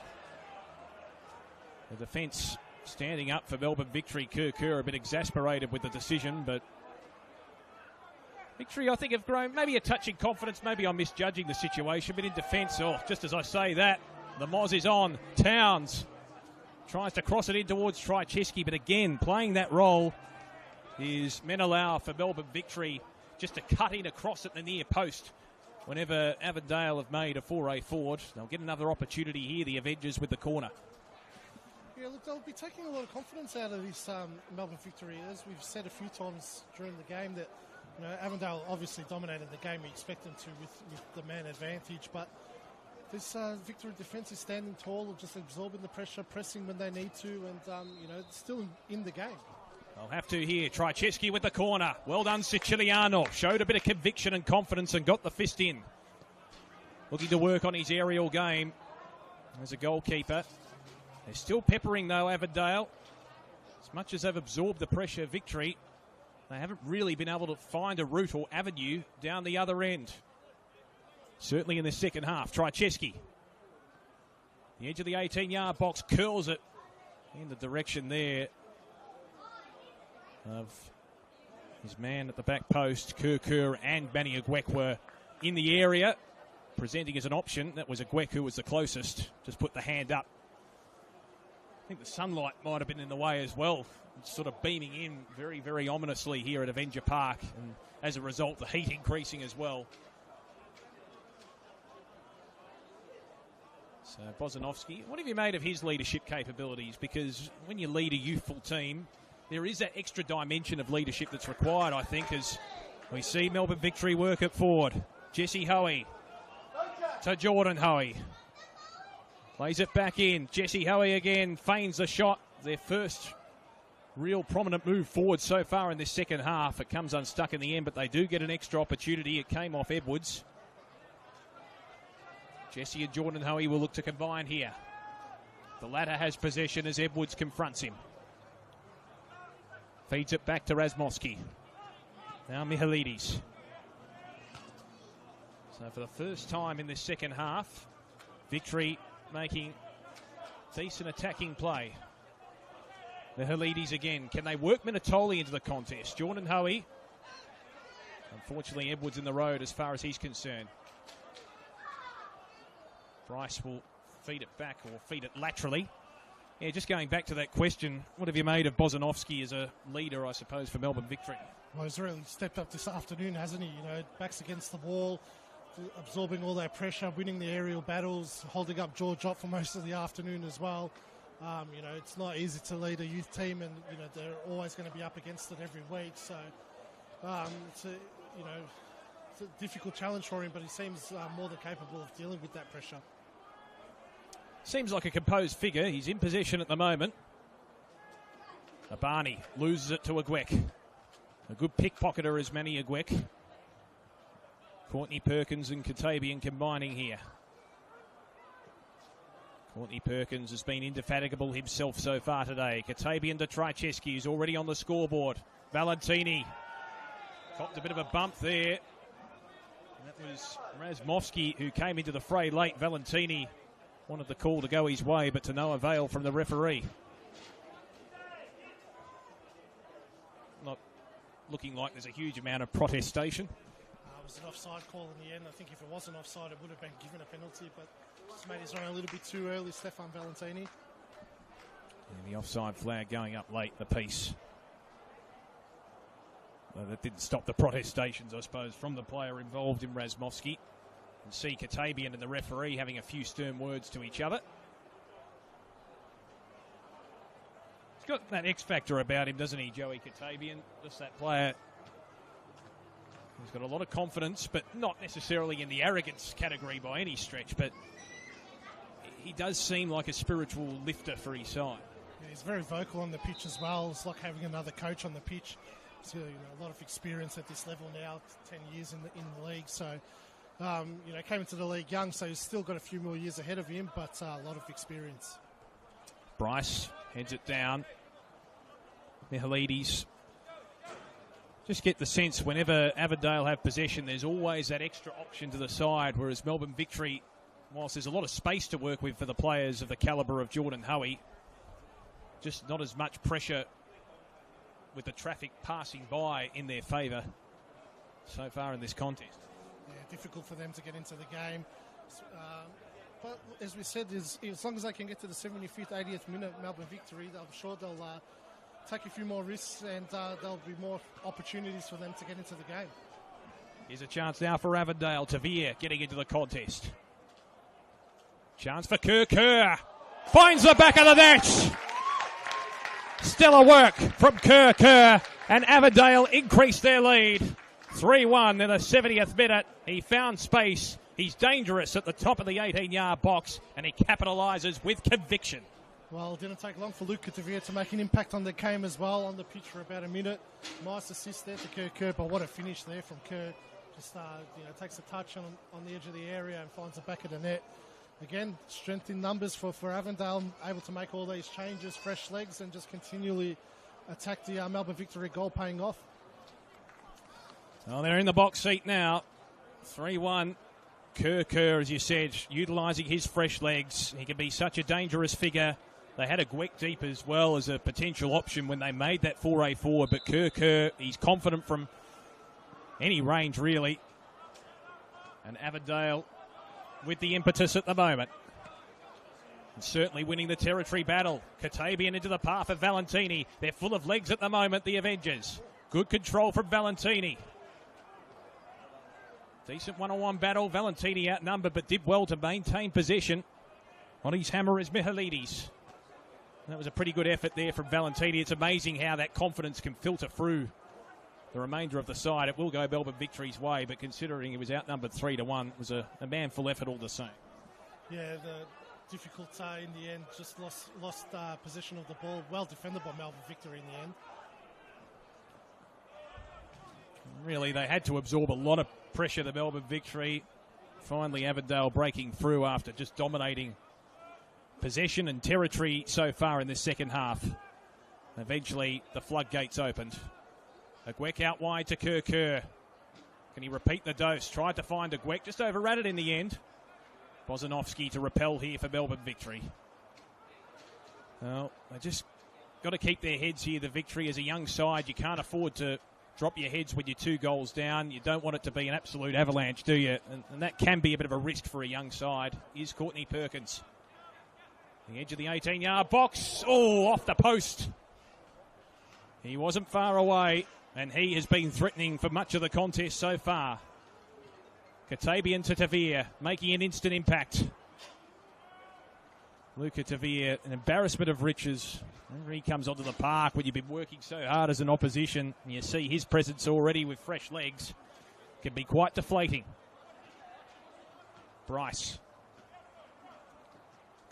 the defence standing up for Melbourne Victory. Kerr a bit exasperated with the decision, but Victory, I think, have grown maybe a touch in confidence. Maybe I'm misjudging the situation, but in defence, just as I say that, the Moz is on. Towns tries to cross it in towards Krajewski, but again, playing that role is Menelau for Melbourne Victory, just to cut in across at the near post. Whenever Avondale have made a foray forward, they'll get another opportunity here, the Avengers with the corner. Yeah, look, they'll be taking a lot of confidence out of this Melbourne Victory. As we've said a few times during the game, that Avondale obviously dominated the game. We expect them to with the man advantage, but this Victory defence is standing tall, just absorbing the pressure, pressing when they need to, and still in the game. They'll have to here. Krajewski with the corner. Well done, Siciliano. Showed a bit of conviction and confidence and got the fist in. Looking to work on his aerial game as a goalkeeper. They're still peppering, though, Avondale. As much as they've absorbed the pressure, Victory, they haven't really been able to find a route or avenue down the other end. Certainly in the second half. Krajewski. The edge of the 18-yard box, curls it in the direction there of his man at the back post. Kerr and Manny Agwek were in the area, presenting as an option. That was Agwek who was the closest. Just put the hand up. I think the sunlight might have been in the way as well. It's sort of beaming in very, very ominously here at Avenger Park, and as a result, the heat increasing as well. So Bozanovsky, what have you made of his leadership capabilities? Because when you lead a youthful team, there is that extra dimension of leadership that's required, I think, as we see Melbourne Victory work it forward. Jesse Hoey to Jordan Hoey. Plays it back in. Jesse Hoey again feigns the shot. Their first real prominent move forward so far in this second half. It comes unstuck in the end, but they do get an extra opportunity. It came off Edwards. Jesse and Jordan Hoey will look to combine here. The latter has possession as Edwards confronts him. Feeds it back to Razmovsky. Now Mihalidis. So for the first time in this second half, Victory making decent attacking play. Mihalidis again. Can they work Minatoli into the contest? Jordan Hoey. Unfortunately, Edwards in the road as far as he's concerned. Bryce will feed it back or feed it laterally. Yeah, just going back to that question, what have you made of Bozanovsky as a leader, I suppose, for Melbourne Victory? Well, he's really stepped up this afternoon, hasn't he? Backs against the wall, absorbing all that pressure, winning the aerial battles, holding up George Ott for most of the afternoon as well. It's not easy to lead a youth team, and they're always going to be up against it every week. So it's a difficult challenge for him, but he seems more than capable of dealing with that pressure. Seems like a composed figure. He's in possession at the moment. Abani loses it to Agwek. A good pickpocketer is Manny Agwek. Courtney Perkins and Katabian combining here. Courtney Perkins has been indefatigable himself so far today. Katabian to Krajewski, who's already on the scoreboard. Valentini copped a bit of a bump there. And that was Razmovsky who came into the fray late. Valentini wanted the call to go his way, but to no avail from the referee. Not looking like there's a huge amount of protestation. It was an offside call in the end. I think if it wasn't offside, it would have been given a penalty, but just made his run a little bit too early, Stefan Valentini. And the offside flag going up late, the piece. Well, that didn't stop the protestations, I suppose, from the player involved in Razmovsky. And see Katabian and the referee having a few stern words to each other. He's got that X factor about him, doesn't he, Joey Katabian? Just that player. He's got a lot of confidence, but not necessarily in the arrogance category by any stretch. But he does seem like a spiritual lifter for his side. Yeah, he's very vocal on the pitch as well. It's like having another coach on the pitch. He's got, a lot of experience at this level now, 10 years in the league. So, came into the league young, so he's still got a few more years ahead of him, but a lot of experience. Bryce heads it down. Mihalides. Just get the sense whenever Avondale have possession, there's always that extra option to the side, whereas Melbourne Victory, whilst there's a lot of space to work with for the players of the calibre of Jordan Hoey, just not as much pressure with the traffic passing by in their favour so far in this contest. Yeah, difficult for them to get into the game. But as we said, as long as they can get to the 75th, 80th minute, Melbourne Victory, I'm sure they'll take a few more risks and there'll be more opportunities for them to get into the game. Here's a chance now for Avondale. Tavir getting into the contest. Chance for Kerr. Finds the back of the net. Stellar work from Kerr. And Avondale increase their lead. 3-1 in the 70th minute. He found space. He's dangerous at the top of the 18-yard box, and he capitalises with conviction. Well, it didn't take long for Luca Tavir to make an impact on the game as well, on the pitch for about a minute. Nice assist there to Kerr, but what a finish there from Kerr. Just takes a touch on the edge of the area and finds the back of the net. Again, strength in numbers for Avondale, able to make all these changes, fresh legs, and just continually attack the Melbourne Victory goal, paying off. Well, they're in the box seat now. 3-1. Kerr, as you said, utilising his fresh legs. He can be such a dangerous figure. They had a Gweck deep as well as a potential option when they made that foray forward, but Kerr, he's confident from any range, really. And Avondale with the impetus at the moment. And certainly winning the territory battle. Katabian into the path of Valentini. They're full of legs at the moment, the Avengers. Good control from Valentini. Decent one-on-one battle. Valentini outnumbered, but did well to maintain possession. On his hammer is Mihalides. That was a pretty good effort there from Valentini. It's amazing how that confidence can filter through the remainder of the side. It will go Melbourne Victory's way, but considering it was outnumbered 3-1, it was a manful effort all the same. Yeah, the difficult in the end, just lost possession of the ball. Well defended by Melbourne Victory in the end. Really, they had to absorb a lot of pressure, the Melbourne Victory. Finally, Avondale breaking through after just dominating possession and territory so far in this second half. Eventually, the floodgates opened. A Gweck out wide to Kerr. Can he repeat the dose? Tried to find a Gweck, just overran it in the end. Bozanovsky to repel here for Melbourne Victory. Well, they just got to keep their heads here. The Victory is a young side. You can't afford to drop your heads when you're 2 goals down. You don't want it to be an absolute avalanche, do you? And that can be a bit of a risk for a young side. Here's Courtney Perkins. The edge of the 18-yard box. Oh, off the post. He wasn't far away, and he has been threatening for much of the contest so far. Katabian to Tavir, making an instant impact. Luca Tavir, an embarrassment of riches. Whenever he comes onto the park, when you've been working so hard as an opposition, and you see his presence already with fresh legs, can be quite deflating. Bryce.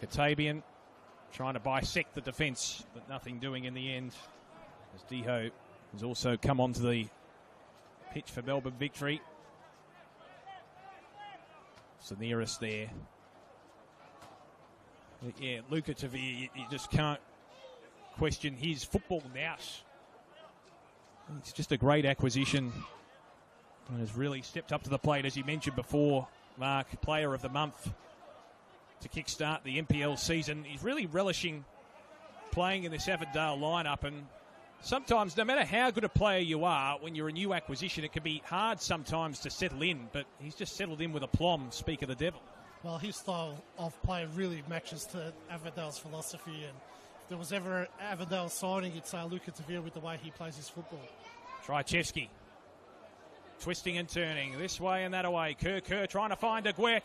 Katabian trying to bisect the defence, but nothing doing in the end. As Diho has also come onto the pitch for Melbourne Victory. It's the nearest there. But yeah, Luca Tavir, you just can't question his football nous. It's just a great acquisition. And has really stepped up to the plate, as you mentioned before, Mark, player of the month to kickstart the NPL season. He's really relishing playing in this Avondale lineup, and sometimes, no matter how good a player you are, when you're a new acquisition, it can be hard sometimes to settle in, but he's just settled in with aplomb, speak of the devil. Well, his style of play really matches to Avondale's philosophy, and if there was ever an Avondale signing, it's Luca Tavir with the way he plays his football. Trychevsky twisting and turning this way and that away. Kerr trying to find a Gweck.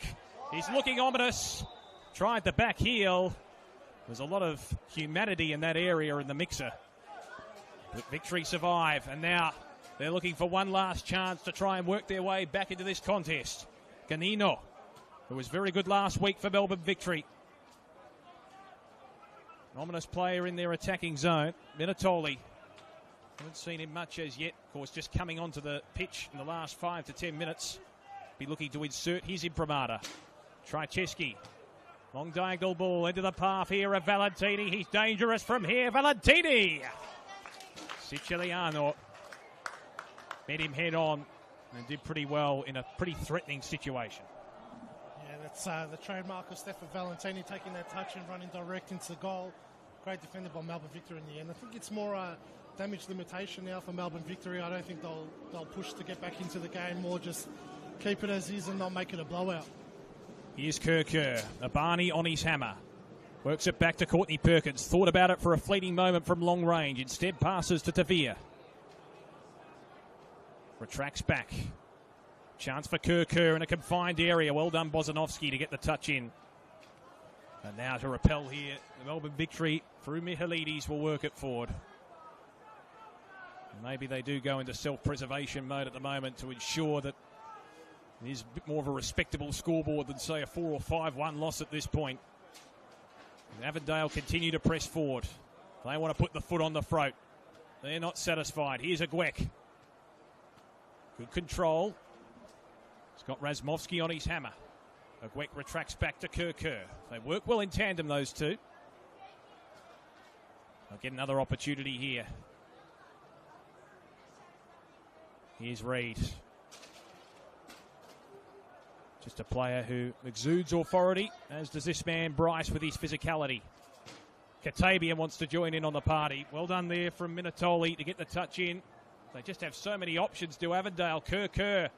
He's looking ominous. Tried the back heel. There's a lot of humanity in that area in the mixer. But Victory survive, and now they're looking for one last chance to try and work their way back into this contest. Ganino, who was very good last week for Melbourne Victory. An ominous player in their attacking zone. Minatoli Haven't seen him much as yet. Of course, just coming onto the pitch in the last 5 to 10 minutes. Be looking to insert his imprimatur. Trycheski. Long diagonal ball into the path here of Valentini. He's dangerous from here. Valentini! Siciliano met him head on and did pretty well in a pretty threatening situation. Yeah, that's the trademark of Stefan Valentini, taking that touch and running direct into the goal. Great defended by Melbourne Victory in the end. I think it's more damage limitation now for Melbourne Victory. I don't think they'll push to get back into the game, more just keep it as is and not make it a blowout. Here's Kerr. Abani on his hammer. Works it back to Courtney Perkins. Thought about it for a fleeting moment from long range. Instead passes to Tavia. Retracts back. Chance for Kerr in a confined area. Well done Bozanovsky to get the touch in. And now to repel here. The Melbourne Victory through Mihailidis will work it forward. Maybe they do go into self-preservation mode at the moment to ensure that it is a bit more of a respectable scoreboard than, say, a 4 or 5-1 loss at this point. And Avondale continue to press forward. They want to put the foot on the throat. They're not satisfied. Here's a Gweck. Good control. He's got Razmovsky on his hammer. Gweck retracts back to Kerr. They work well in tandem, those two. They'll get another opportunity here. Here's Reid. Just a player who exudes authority, as does this man Bryce with his physicality. Katabian wants to join in on the party. Well done there from Minatoli to get the touch in. They just have so many options to Avondale. Kerr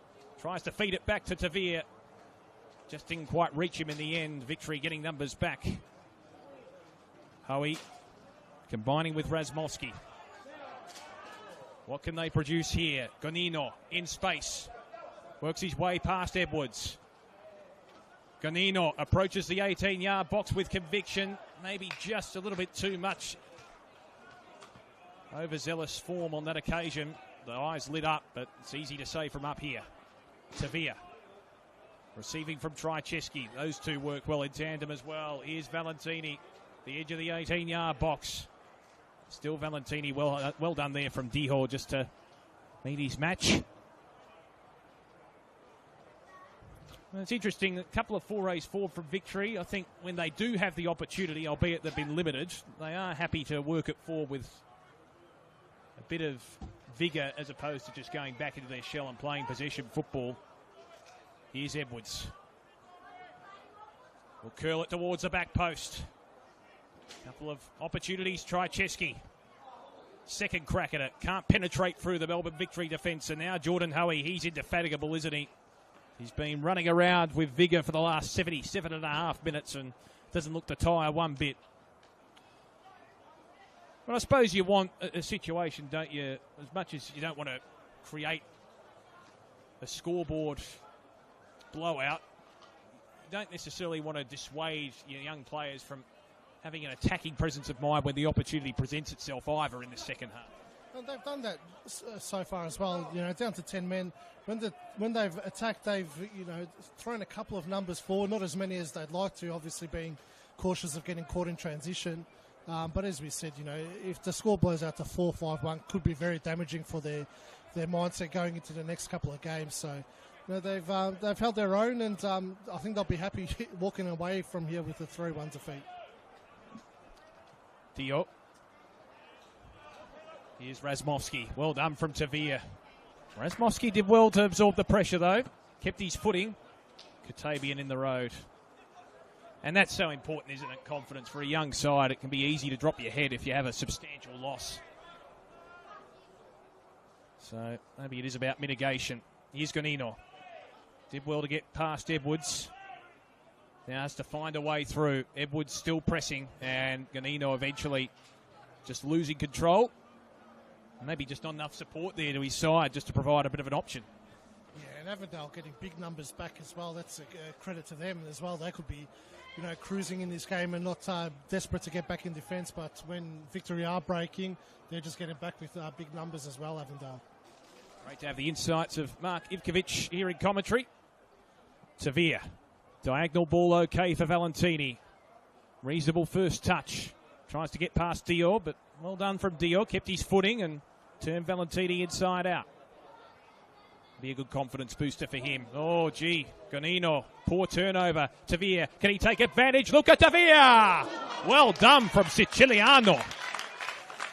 tries to feed it back to Tavir. Just didn't quite reach him in the end. Victory getting numbers back. Hoey combining with Razmovsky. What can they produce here? Gonino in space. Works his way past Edwards. Gonino approaches the 18-yard box with conviction. Maybe just a little bit too much overzealous form on that occasion. The eyes lit up, but it's easy to say from up here. Tavia receiving from Trycheski. Those two work well in tandem as well. Here's Valentini, the edge of the 18-yard box. Still Valentini, well done there from Diho just to meet his match. Well, it's interesting, a couple of forays forward from Victory. I think when they do have the opportunity, albeit they've been limited, they are happy to work it forward with a bit of vigour as opposed to just going back into their shell and playing possession football. Here's Edwards. Will curl it towards the back post. Couple of opportunities, Trycheski. Second crack at it. Can't penetrate through the Melbourne Victory defence. And now Jordan Hoey, he's indefatigable, isn't he? He's been running around with vigour for the last 77.5 minutes and doesn't look to tire one bit. But I suppose you want a situation, don't you? As much as you don't want to create a scoreboard blowout, you don't necessarily want to dissuade your young players from having an attacking presence of mind when the opportunity presents itself either in the second half. Well, they've done that so far as well. You know, down to 10 men. When they've attacked, they've thrown a couple of numbers forward, not as many as they'd like to. Obviously, being cautious of getting caught in transition. But as we said, if the score blows out to 4-5-1, could be very damaging for their mindset going into the next couple of games. So, they've held their own, and I think they'll be happy walking away from here with a 3-1 defeat. Diop. Here's Razmovsky. Well done from Tavir. Razmovsky did well to absorb the pressure, though. Kept his footing. Katabian in the road. And that's so important, isn't it? Confidence for a young side. It can be easy to drop your head if you have a substantial loss. So maybe it is about mitigation. Here's Gonino. Did well to get past Edwards. Now has to find a way through. Edwards still pressing, and Gonino eventually just losing control. Maybe just not enough support there to his side just to provide a bit of an option. Yeah, and Avondale getting big numbers back as well. That's a credit to them as well. They could be, cruising in this game and not desperate to get back in defence. But when Victory are breaking, they're just getting back with big numbers as well, Avondale. Great to have the insights of Mark Ivkovic here in commentary. Tavir. Diagonal ball okay for Valentini. Reasonable first touch. Tries to get past Dior, but well done from Dior. Kept his footing and Turn Valentini inside out. Be a good confidence booster for him. Oh, gee. Gonino. Poor turnover. Tavia. Can he take advantage? Look at Tavia! Well done from Siciliano.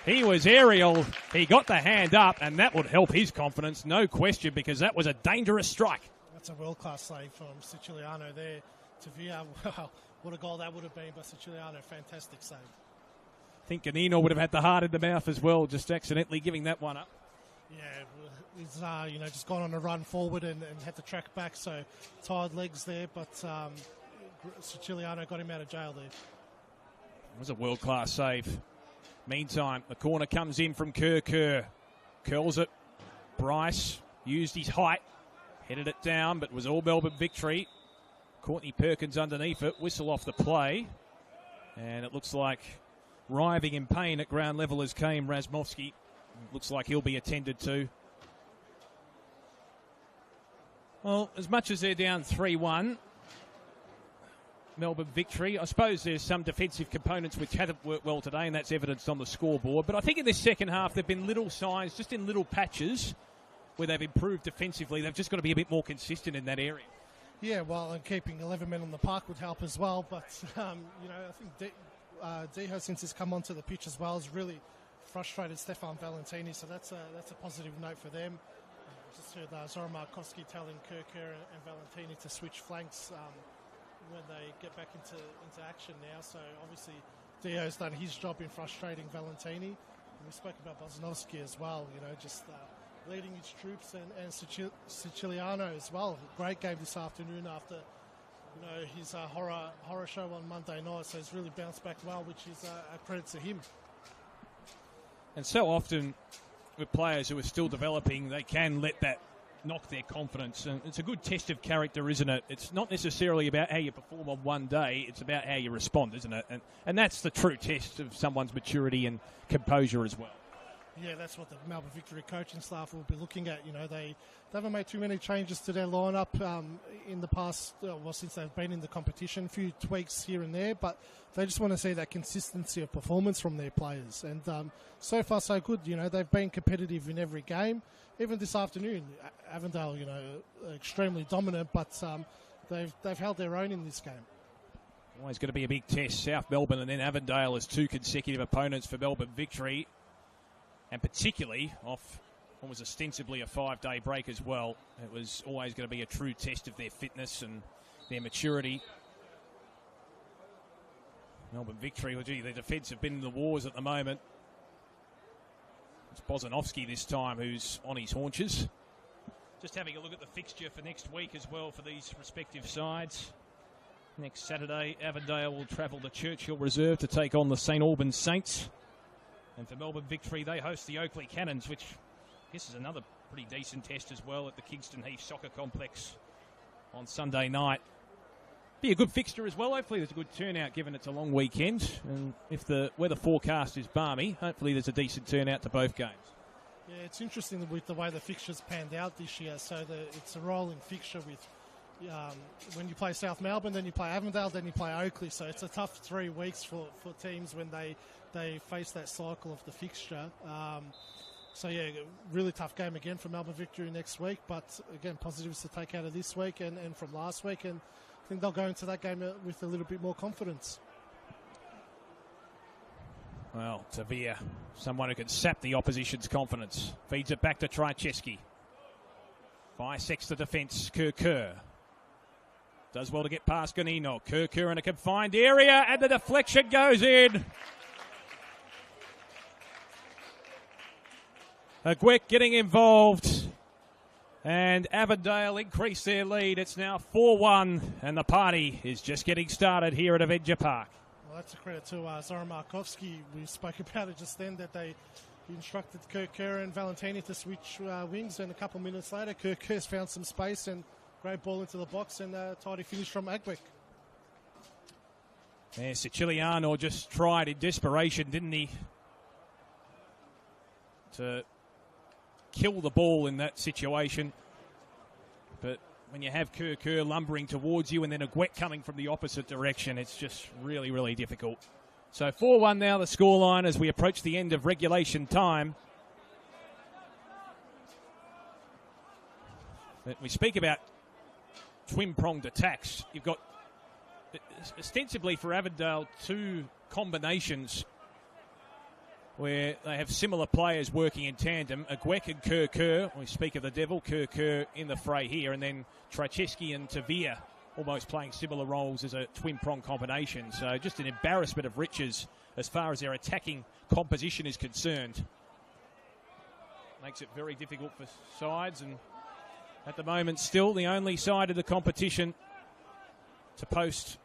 He was aerial. He got the hand up, and that would help his confidence, no question, because that was a dangerous strike. That's a world-class save from Siciliano there. Tavia, wow, what a goal that would have been by Siciliano. Fantastic save. I think Gonino would have had the heart in the mouth as well, just accidentally giving that one up. Yeah, he's just gone on a run forward and had to track back, so tired legs there, but Siciliano got him out of jail there. It was a world-class save. Meantime, the corner comes in from Kerr. Curls it. Bryce used his height, headed it down, but it was all Melbourne victory. Courtney Perkins underneath it, whistle off the play, and it looks like writhing in pain at ground level as came Razmovsky. Looks like he'll be attended to. Well, as much as they're down 3-1, Melbourne victory, I suppose there's some defensive components which haven't worked well today, and that's evidenced on the scoreboard. But I think in this second half, there have been little signs, just in little patches, where they've improved defensively. They've just got to be a bit more consistent in that area. Yeah, well, and keeping 11 men on the park would help as well. But, I think Diho, since he's come onto the pitch as well, has really frustrated Stefan Valentini, so that's a positive note for them. Just heard Zoran Markowski telling Kerr and Valentini to switch flanks when they get back into action now. So obviously Dio's done his job in frustrating Valentini. And we spoke about Bosnowski as well, just leading his troops, and Siciliano as well. Great game this afternoon after his horror show on Monday night. So he's really bounced back well, which is a credit to him. And so often with players who are still developing, they can let that knock their confidence. And it's a good test of character, isn't it? It's not necessarily about how you perform on one day. It's about how you respond, isn't it? And that's the true test of someone's maturity and composure as well. Yeah, that's what the Melbourne Victory coaching staff will be looking at. They haven't made too many changes to their lineup in the past, since they've been in the competition. A few tweaks here and there, but they just want to see that consistency of performance from their players. And so far, so good. They've been competitive in every game. Even this afternoon, Avondale, extremely dominant, but they've held their own in this game. Always going to be a big test. South Melbourne and then Avondale as two consecutive opponents for Melbourne Victory. And particularly off what was ostensibly a 5-day break as well. It was always going to be a true test of their fitness and their maturity. Melbourne Victory, their defence have been in the wars at the moment. It's Bosnowski this time who's on his haunches. Just having a look at the fixture for next week as well for these respective sides. Next Saturday, Avondale will travel to Churchill Reserve to take on the St Albans Saints. And for Melbourne Victory, they host the Oakley Cannons, which I guess is another pretty decent test as well at the Kingston Heath Soccer Complex on Sunday night. Be a good fixture as well. Hopefully there's a good turnout given it's a long weekend. And if the weather forecast is balmy, hopefully there's a decent turnout to both games. Yeah, it's interesting with the way the fixtures panned out this year. So it's a rolling fixture with when you play South Melbourne, then you play Avondale, then you play Oakley. So it's a tough 3 weeks for teams when they face that cycle of the fixture. So, yeah, really tough game again for Melbourne Victory next week. But, again, positives to take out of this week and from last week. And I think they'll go into that game with a little bit more confidence. Well, Tavia, someone who can sap the opposition's confidence. Feeds it back to Trajewski. Bisects the defence, Kerr. Does well to get past Gonino. Kerr in a confined area, and the deflection goes in. Agwek getting involved, and Avondale increase their lead. It's now 4-1, and the party is just getting started here at Avenger Park. Well, that's a credit to Zoran Markowski. We spoke about it just then, that he instructed Kerr and Valentini to switch wings, and a couple of minutes later, Kerr's found some space and great ball into the box, and tidy finish from Agwek. Yeah, Siciliano just tried in desperation, didn't he, to kill the ball in that situation. But when you have Kerr lumbering towards you and then Agwek coming from the opposite direction, it's just really, really difficult. So 4-1 now the scoreline as we approach the end of regulation time. But we speak about twin-pronged attacks. You've got, ostensibly for Avondale, two combinations where they have similar players working in tandem. Agwek and Kerr. We speak of the Devil. Kerr in the fray here. And then Tracheski and Tavia almost playing similar roles as a twin-prong combination. So just an embarrassment of riches as far as their attacking composition is concerned. Makes it very difficult for sides. And at the moment, still the only side of the competition to post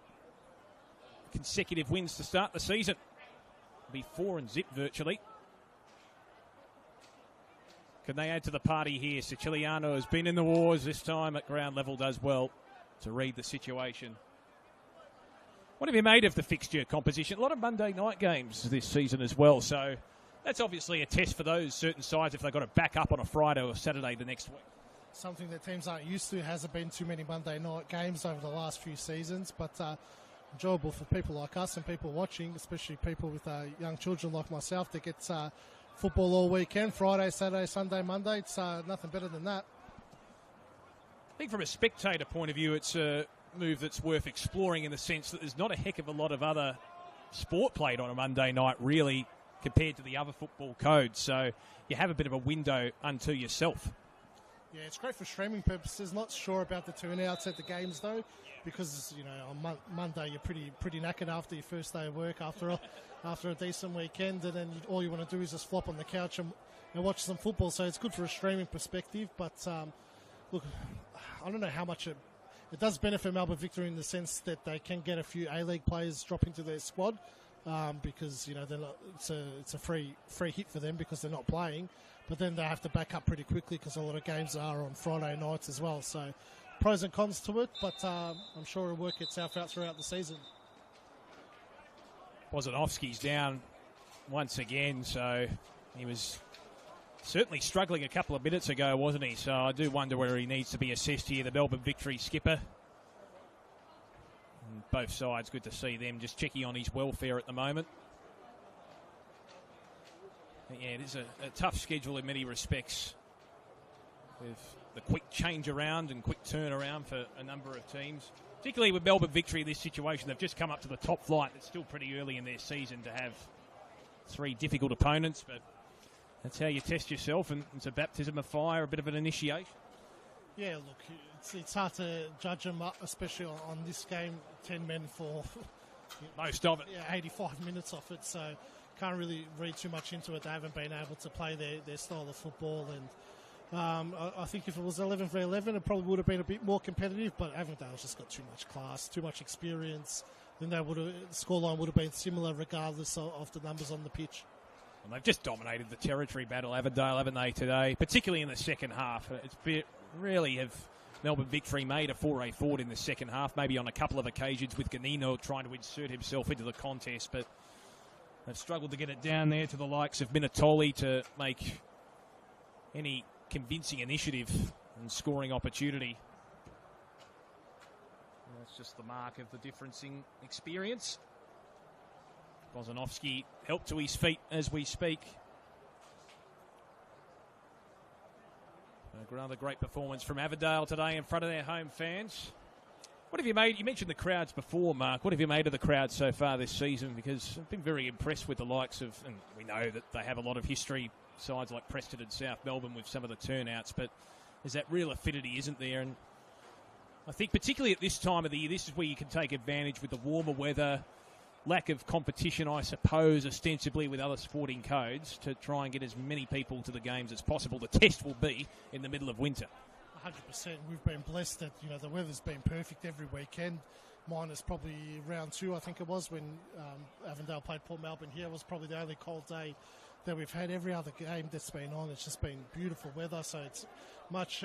consecutive wins to start the season. Be 4-0 virtually. Can they add to the party here? Siciliano has been in the wars this time at ground level, does well to read the situation. What have you made of the fixture composition? A lot of Monday night games this season as well, so that's obviously a test for those certain sides if they've got to back up on a Friday or Saturday the next week. Something that teams aren't used to. Hasn't been too many Monday night games over the last few seasons, but enjoyable for people like us and people watching, especially people with young children like myself that gets football all weekend, Friday, Saturday, Sunday, Monday. It's nothing better than that. I think from a spectator point of view, it's a move that's worth exploring in the sense that there's not a heck of a lot of other sport played on a Monday night, really, compared to the other football codes. So you have a bit of a window unto yourself. Yeah, it's great for streaming purposes. Not sure about the turnouts at the games, though, because, you know, on Monday you're pretty knackered after your first day of work, after a decent weekend, and then all you want to do is just flop on the couch and watch some football. So it's good for a streaming perspective, but look, I don't know how much it does benefit Melbourne Victory in the sense that they can get a few A-League players drop into their squad because, you know, it's a free hit for them because they're not playing. But then they have to back up pretty quickly because a lot of games are on Friday nights as well. So pros and cons to it, but I'm sure it'll work itself out throughout the season. Bozanovsky's down once again, so he was certainly struggling a couple of minutes ago, wasn't he? So I do wonder whether he needs to be assessed here, the Melbourne Victory skipper. And both sides, good to see them just checking on his welfare at the moment. Yeah, it is a tough schedule in many respects, with the quick change around and quick turnaround for a number of teams. Particularly with Melbourne Victory in this situation, they've just come up to the top flight. It's still pretty early in their season to have three difficult opponents, but that's how you test yourself, and it's a baptism of fire, a bit of an initiation. Yeah, look, it's hard to judge them up, especially on this game. 10 men for most of it. Yeah, 85 minutes off it, so can't really read too much into it. They haven't been able to play their style of football, and I think if it was 11 for 11, it probably would have been a bit more competitive, but Avondale's just got too much class, too much experience. Then the scoreline would have been similar regardless of the numbers on the pitch. And they've just dominated the territory battle, Avondale, haven't they, today, particularly in the second half. Really have Melbourne Victory made a foray forward in the second half, maybe on a couple of occasions with Ganino trying to insert himself into the contest, but they've struggled to get it down there to the likes of Minatoli to make any convincing initiative and scoring opportunity. And that's just the mark of the difference in experience. Bozanovsky helped to his feet as we speak. Another great performance from Avondale today in front of their home fans. What have you made? You mentioned the crowds before, Mark. What have you made of the crowd so far this season? Because I've been very impressed with the likes of, and we know that they have a lot of history, sides like Preston and South Melbourne with some of the turnouts, but there's that real affinity, isn't there? And I think particularly at this time of the year, this is where you can take advantage with the warmer weather, lack of competition, I suppose, ostensibly with other sporting codes, to try and get as many people to the games as possible. The test will be in the middle of winter. 100%. We've been blessed that, you know, the weather's been perfect every weekend. Minus probably round 2, I think it was, when Avondale played Port Melbourne here. It was probably the only cold day that we've had. Every other game that's been on, it's just been beautiful weather, so it's much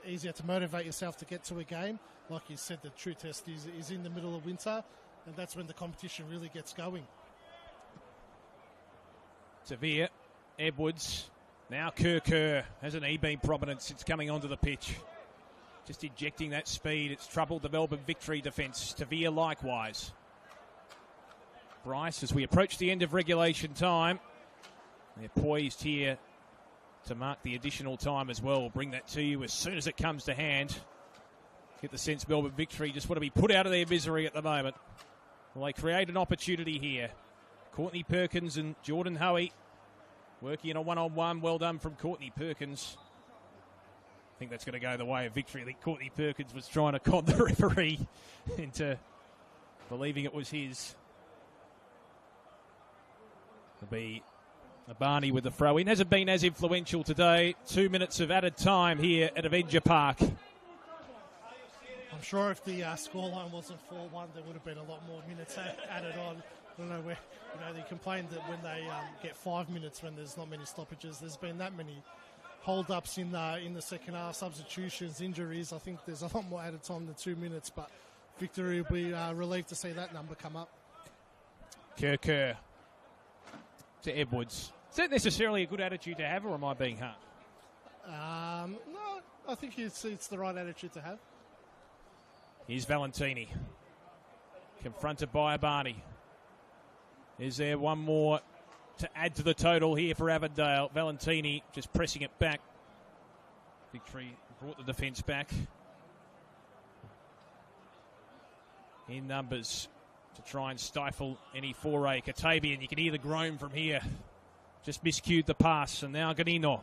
easier to motivate yourself to get to a game. Like you said, the true test is in the middle of winter, and that's when the competition really gets going. Severe, Edwards, now Kerr. Hasn't he been prominent since coming onto the pitch? Just injecting that speed. It's troubled the Melbourne Victory defence. Tavia likewise. Bryce, as we approach the end of regulation time, they're poised here to mark the additional time as well. We'll bring that to you as soon as it comes to hand. Get the sense Melbourne Victory just want to be put out of their misery at the moment. Well, they create an opportunity here. Courtney Perkins and Jordan Hoey working in a one-on-one. Well done from Courtney Perkins. I think that's going to go the way of Victory. I think Courtney Perkins was trying to con the referee into believing it was his. It'll be a Barney with the throw-in. Hasn't been as influential today. 2 minutes of added time here at Avenger Park. I'm sure if the scoreline wasn't 4-1, there would have been a lot more minutes added on. I don't know where, they complained that when they get 5 minutes when there's not many stoppages, there's been that many hold-ups in the second half, substitutions, injuries. I think there's a lot more added time than 2 minutes, but Victory will be relieved to see that number come up. Kerr to Edwards. Is that necessarily a good attitude to have, or am I being hard? No, I think it's the right attitude to have. Here's Valentini. Confronted by Barney. Is there one more to add to the total here for Avondale? Valentini just pressing it back. Victory brought the defence back. In numbers to try and stifle any foray. Katabian, you can hear the groan from here. Just miscued the pass, and now Ganino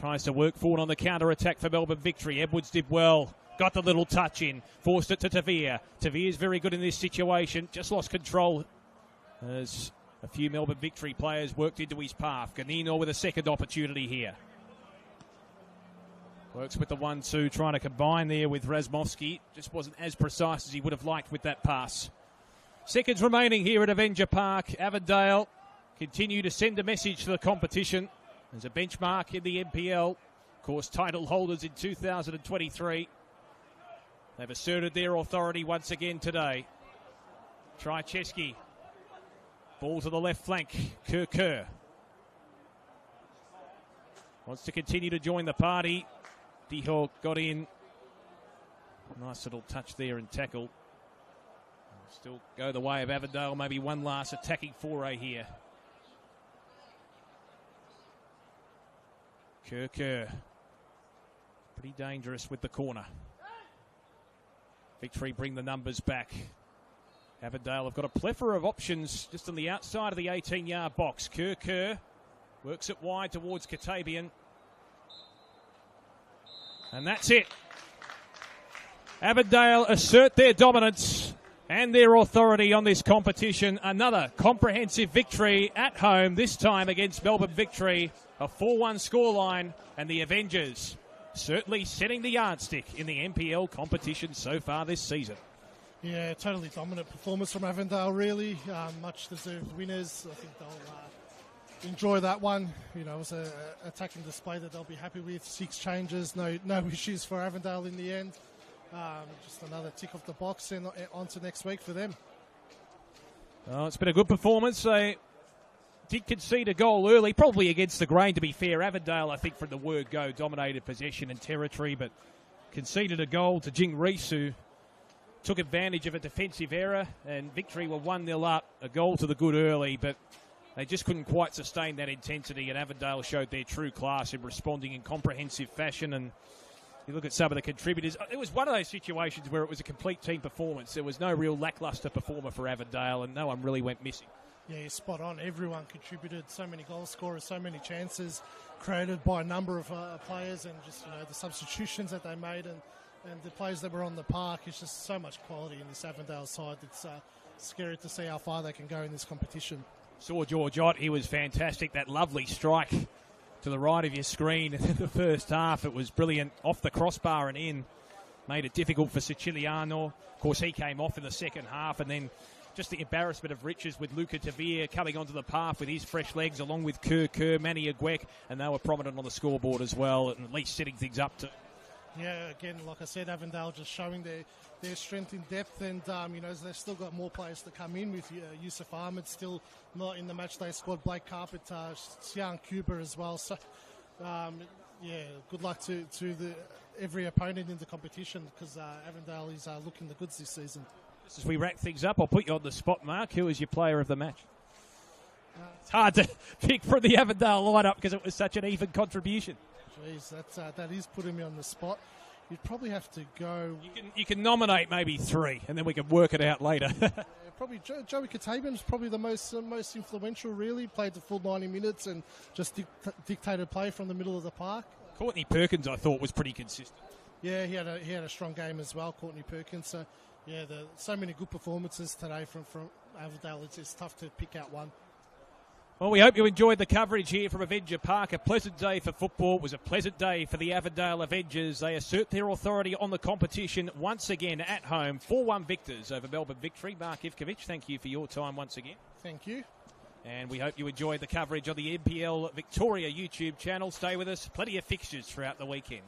tries to work forward on the counter-attack for Melbourne Victory. Edwards did well. Got the little touch in. Forced it to Tavia. Tavia's very good in this situation. Just lost control as a few Melbourne Victory players worked into his path. Ganino with a second opportunity here. Works with the 1-2, trying to combine there with Razmovsky. Just wasn't as precise as he would have liked with that pass. Seconds remaining here at Avenger Park. Avondale continue to send a message to the competition. There's a benchmark in the NPL. Of course, title holders in 2023. They've asserted their authority once again today. Trycheski. Ball to the left flank. Kerr. Wants to continue to join the party. Diho got in. Nice little touch there and tackle. Still go the way of Avondale. Maybe one last attacking foray here. Kerr. Pretty dangerous with the corner. Victory bring the numbers back. Avondale have got a plethora of options just on the outside of the 18-yard box. Kerr works it wide towards Katabian. And that's it. Avondale assert their dominance and their authority on this competition. Another comprehensive victory at home, this time against Melbourne Victory. A 4-1 scoreline, and the Avengers certainly setting the yardstick in the NPL competition so far this season. Yeah, totally dominant performance from Avondale, really. Much deserved winners. I think they'll enjoy that one. It was an attacking display that they'll be happy with. 6 changes, no issues for Avondale in the end. Just another tick off the box and on to next week for them. Well, it's been a good performance. They did concede a goal early, probably against the grain, to be fair. Avondale, I think, from the word go, dominated possession and territory, but conceded a goal to Jing Rees, who took advantage of a defensive error, and Victory were 1-0 up, a goal to the good early, but they just couldn't quite sustain that intensity, and Avondale showed their true class in responding in comprehensive fashion. And you look at some of the contributors, it was one of those situations where it was a complete team performance. There was no real lacklustre performer for Avondale, and no one really went missing. Yeah, you're spot on. Everyone contributed. So many goal scorers, so many chances created by a number of players, and just the substitutions that they made and the players that were on the park. It's just so much quality in this Avondale side. It's scary to see how far they can go in this competition. Saw George Ott. He was fantastic. That lovely strike to the right of your screen in the first half. It was brilliant. Off the crossbar and in. Made it difficult for Siciliano. Of course, he came off in the second half, and then just the embarrassment of riches with Luca Tavia coming onto the path with his fresh legs, along with Kerr, Manny Aguek, and they were prominent on the scoreboard as well, and at least setting things up to. Yeah, again, like I said, Avondale just showing their strength in depth, and they've still got more players to come in with Yusuf Ahmed still not in the matchday squad, Blake Carpet, Xiang Cuba as well. So, good luck to every opponent in the competition, because Avondale is looking the goods this season. As we wrap things up, I'll put you on the spot, Mark. Who is your player of the match? It's hard to pick from the Avondale lineup because it was such an even contribution. Jeez, that is putting me on the spot. You'd probably have to go. You can nominate maybe 3, and then we can work it out later. Probably Joey Kataban's probably the most influential. Really played the full 90 minutes and just dictated play from the middle of the park. Courtney Perkins, I thought, was pretty consistent. Yeah, he had a strong game as well, Courtney Perkins. So yeah, so many good performances today from Avondale. It's tough to pick out one. Well, we hope you enjoyed the coverage here from Avenger Park. A pleasant day for football. It was a pleasant day for the Avondale Avengers. They assert their authority on the competition once again at home. 4-1 victors over Melbourne Victory. Mark Ivkovic, thank you for your time once again. Thank you. And we hope you enjoyed the coverage on the NPL Victoria YouTube channel. Stay with us. Plenty of fixtures throughout the weekend.